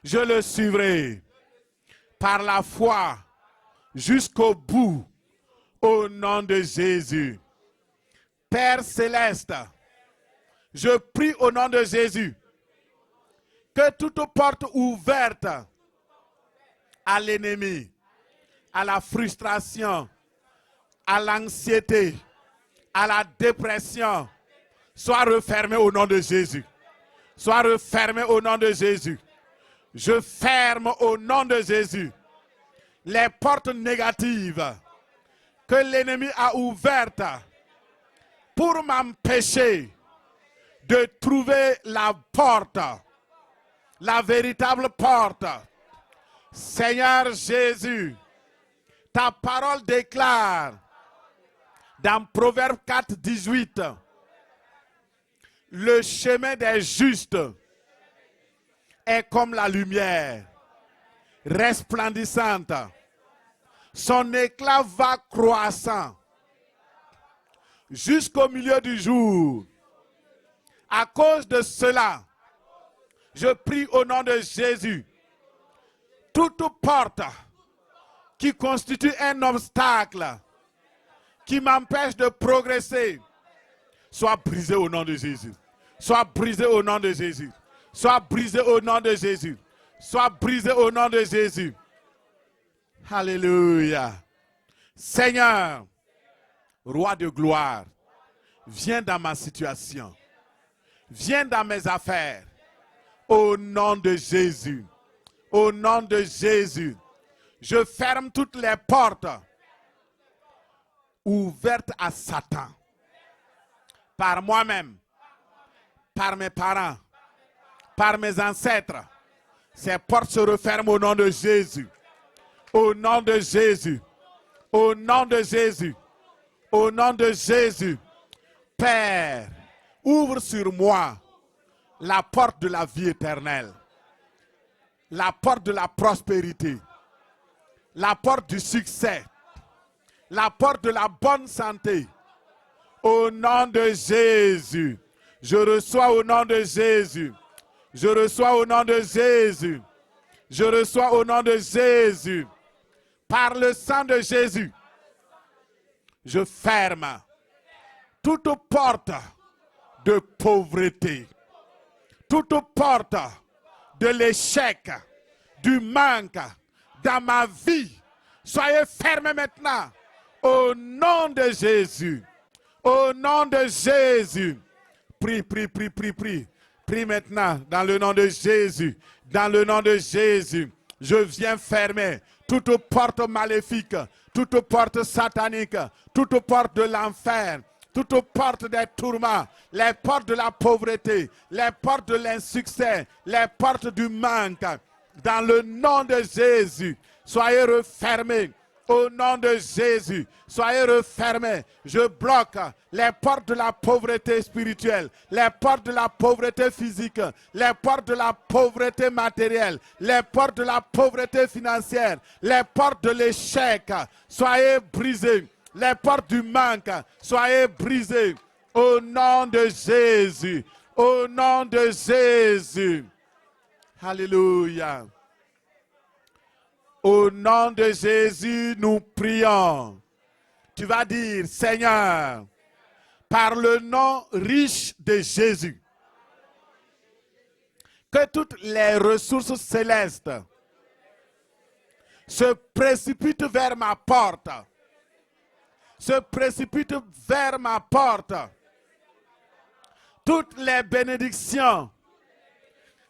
je le suivrai par la foi jusqu'au bout, au nom de Jésus. Père céleste, je prie au nom de Jésus que toute porte ouverte à l'ennemi, à la frustration, à l'anxiété, à la dépression, soit refermée au nom de Jésus. Soit refermée au nom de Jésus. Je ferme au nom de Jésus les portes négatives que l'ennemi a ouvertes pour m'empêcher de trouver la porte, la véritable porte. Seigneur Jésus, ta parole déclare dans Proverbe 4, 18, le chemin des justes est comme la lumière, resplendissante. Son éclat va croissant jusqu'au milieu du jour. À cause de cela, je prie au nom de Jésus, toute porte qui constitue un obstacle, qui m'empêche de progresser, soit brisée au nom de Jésus. Soit brisée au nom de Jésus. Soit brisée au nom de Jésus. Soit brisée au nom de Jésus. Alléluia. Seigneur, roi de gloire, viens dans ma situation. Viens dans mes affaires. Au nom de Jésus. Au nom de Jésus. Je ferme toutes les portes ouvertes à Satan. Par moi-même. Par mes parents. Par mes ancêtres. Ces portes se referment au nom de Jésus. Au nom de Jésus. Au nom de Jésus. Au nom de Jésus. Père, ouvre sur moi la porte de la vie éternelle. La porte de la prospérité. La porte du succès. La porte de la bonne santé. Au nom de Jésus. Je reçois au nom de Jésus. Je reçois au nom de Jésus. Je reçois au nom de Jésus. Par le sang de Jésus, je ferme toute porte de pauvreté, toute porte de l'échec, du manque dans ma vie. Soyez fermés maintenant au nom de Jésus. Au nom de Jésus. Prie, prie, prie, prie, prie. Prie maintenant dans le nom de Jésus. Dans le nom de Jésus. Je viens fermer toute porte maléfique, toute porte satanique, toute porte de l'enfer, toute porte des tourments, les portes de la pauvreté, les portes de l'insuccès, les portes du manque. Dans le nom de Jésus, soyez refermés. Au nom de Jésus, soyez refermés. Je bloque les portes de la pauvreté spirituelle, les portes de la pauvreté physique, les portes de la pauvreté matérielle, les portes de la pauvreté financière, les portes de l'échec. Soyez brisés. Les portes du manque, soyez brisées. Au nom de Jésus. Au nom de Jésus. Alléluia. Au nom de Jésus, nous prions. Tu vas dire, Seigneur, par le nom riche de Jésus, que toutes les ressources célestes se précipitent vers ma porte. Se précipitent vers ma porte. Toutes les bénédictions,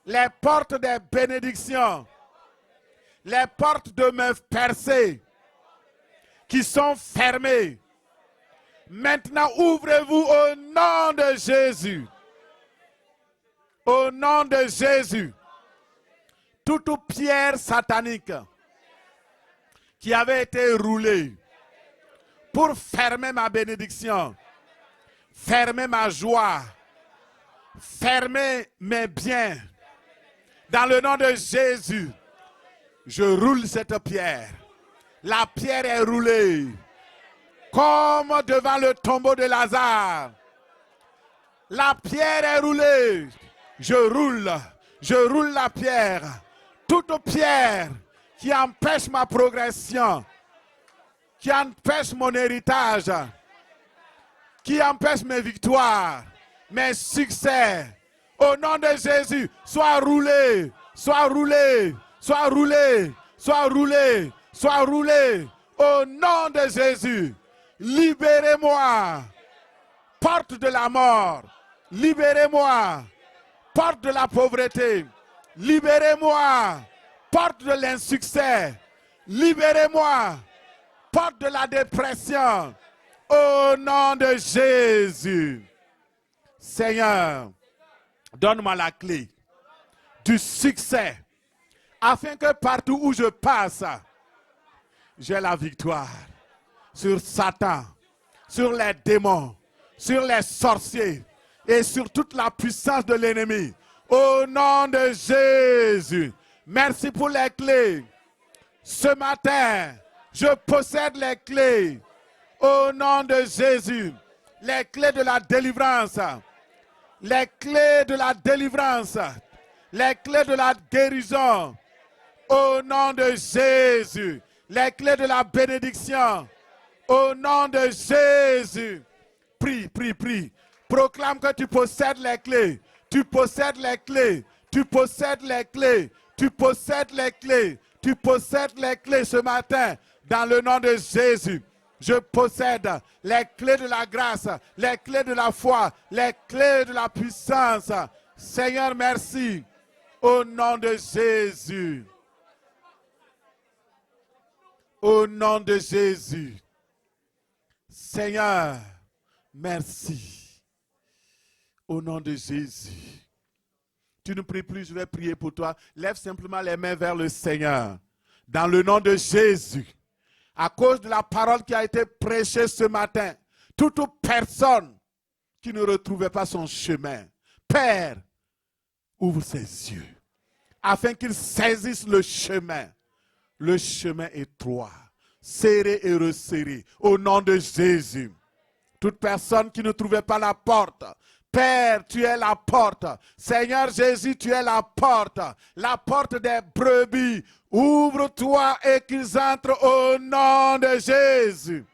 les portes des bénédictions, les portes de mes percées qui sont fermées. Maintenant, ouvrez-vous au nom de Jésus. Au nom de Jésus. Toute pierre satanique qui avait été roulée pour fermer ma bénédiction, fermer ma joie, fermer mes biens. Dans le nom de Jésus, je roule cette pierre. La pierre est roulée. Comme devant le tombeau de Lazare. La pierre est roulée. Je roule la pierre. Toute pierre qui empêche ma progression, qui empêche mon héritage, qui empêche mes victoires, mes succès. Au nom de Jésus, sois roulé, sois roulé. Sois roulé, sois roulé, sois roulé. Au nom de Jésus, libérez-moi. Porte de la mort, libérez-moi. Porte de la pauvreté, libérez-moi. Porte de l'insuccès, libérez-moi. Porte de la dépression. Au nom de Jésus. Seigneur, donne-moi la clé du succès. Afin que partout où je passe, j'ai la victoire sur Satan, sur les démons, sur les sorciers et sur toute la puissance de l'ennemi. Au nom de Jésus, merci pour les clés. Ce matin, je possède les clés. Au nom de Jésus, les clés de la délivrance, les clés de la délivrance, les clés de la guérison, au nom de Jésus, les clés de la bénédiction, au nom de Jésus. Prie, prie, prie. Proclame que tu possèdes les clés. Tu possèdes les clés. Tu possèdes les clés. Tu possèdes les clés. Tu possèdes les clés ce matin. Dans le nom de Jésus. Je possède les clés de la grâce, les clés de la foi, les clés de la puissance. Seigneur, merci. Au nom de Jésus. Au nom de Jésus. Seigneur, merci. Au nom de Jésus. Tu ne pries plus, je vais prier pour toi. Lève simplement les mains vers le Seigneur. Dans le nom de Jésus. À cause de la parole qui a été prêchée ce matin, toute personne qui ne retrouvait pas son chemin, Père, ouvre ses yeux, afin qu'il saisisse le chemin. Le chemin étroit, serré et resserré, au nom de Jésus. Toute personne qui ne trouvait pas la porte, Père, tu es la porte. Seigneur Jésus, tu es la porte des brebis. Ouvre-toi et qu'ils entrent au nom de Jésus.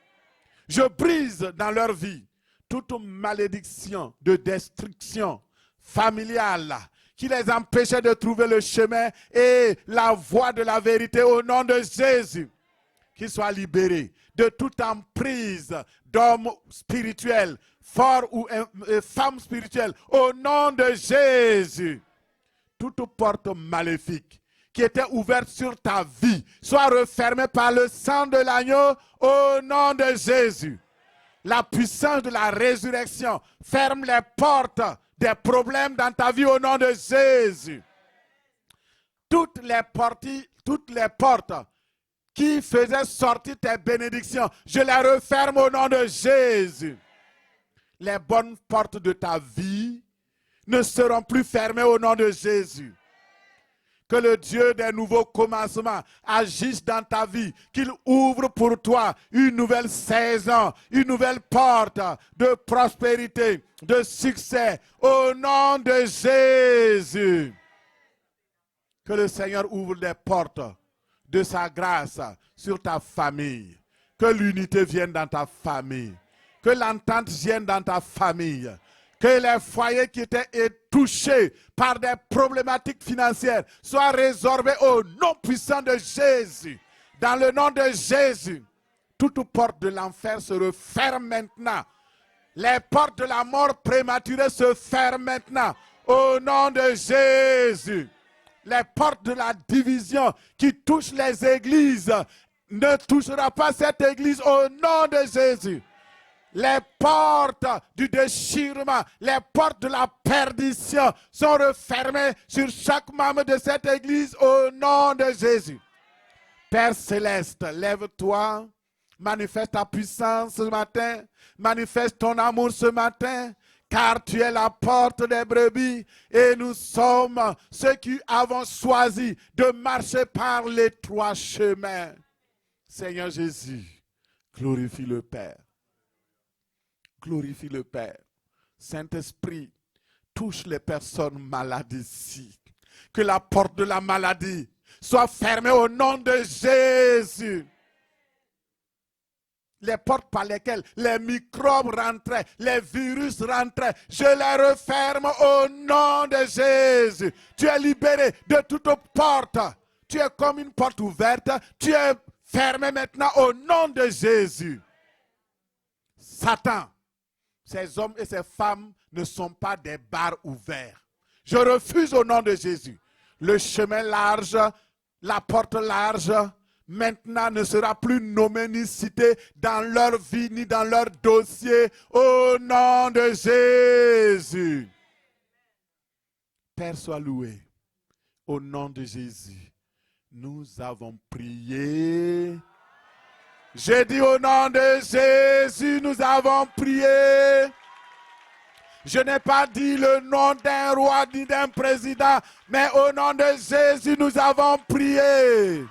Je brise dans leur vie toute malédiction de destruction familiale qui les empêchait de trouver le chemin et la voie de la vérité au nom de Jésus. Qu'ils soient libérés de toute emprise d'hommes spirituels, forts ou femmes spirituelles, au nom de Jésus. Toute porte maléfique qui était ouverte sur ta vie soit refermée par le sang de l'agneau au nom de Jésus. La puissance de la résurrection ferme les portes des problèmes dans ta vie au nom de Jésus. Toutes les portes qui faisaient sortir tes bénédictions, je les referme au nom de Jésus. Les bonnes portes de ta vie ne seront plus fermées au nom de Jésus. Que le Dieu des nouveaux commencements agisse dans ta vie, qu'il ouvre pour toi une nouvelle saison, une nouvelle porte de prospérité, de succès, au nom de Jésus. Que le Seigneur ouvre les portes de sa grâce sur ta famille. Que l'unité vienne dans ta famille. Que l'entente vienne dans ta famille. Que les foyers qui étaient touchés par des problématiques financières soient résorbés au nom puissant de Jésus. Dans le nom de Jésus, toute porte de l'enfer se referme maintenant. Les portes de la mort prématurée se ferment maintenant. Au nom de Jésus. Les portes de la division qui touchent les églises ne touchera pas cette église au nom de Jésus. Les portes du déchirement, les portes de la perdition sont refermées sur chaque membre de cette église au nom de Jésus. Père Céleste, lève-toi, manifeste ta puissance ce matin, manifeste ton amour ce matin, car tu es la porte des brebis et nous sommes ceux qui avons choisi de marcher par l'étroit chemin. Seigneur Jésus, glorifie le Père. Glorifie le Père. Saint-Esprit, touche les personnes malades ici. Que la porte de la maladie soit fermée au nom de Jésus. Les portes par lesquelles les microbes rentraient, les virus rentraient, je les referme au nom de Jésus. Tu es libéré de toute porte. Tu es comme une porte ouverte. Tu es fermé maintenant au nom de Jésus. Satan, ces hommes et ces femmes ne sont pas des bars ouverts. Je refuse au nom de Jésus. Le chemin large, la porte large, maintenant ne sera plus nommé ni cité dans leur vie ni dans leur dossier au nom de Jésus. Père soit loué. Au nom de Jésus, nous avons prié. J'ai dit au nom de Jésus, nous avons prié. Je n'ai pas dit le nom d'un roi ni d'un président, mais au nom de Jésus, nous avons prié.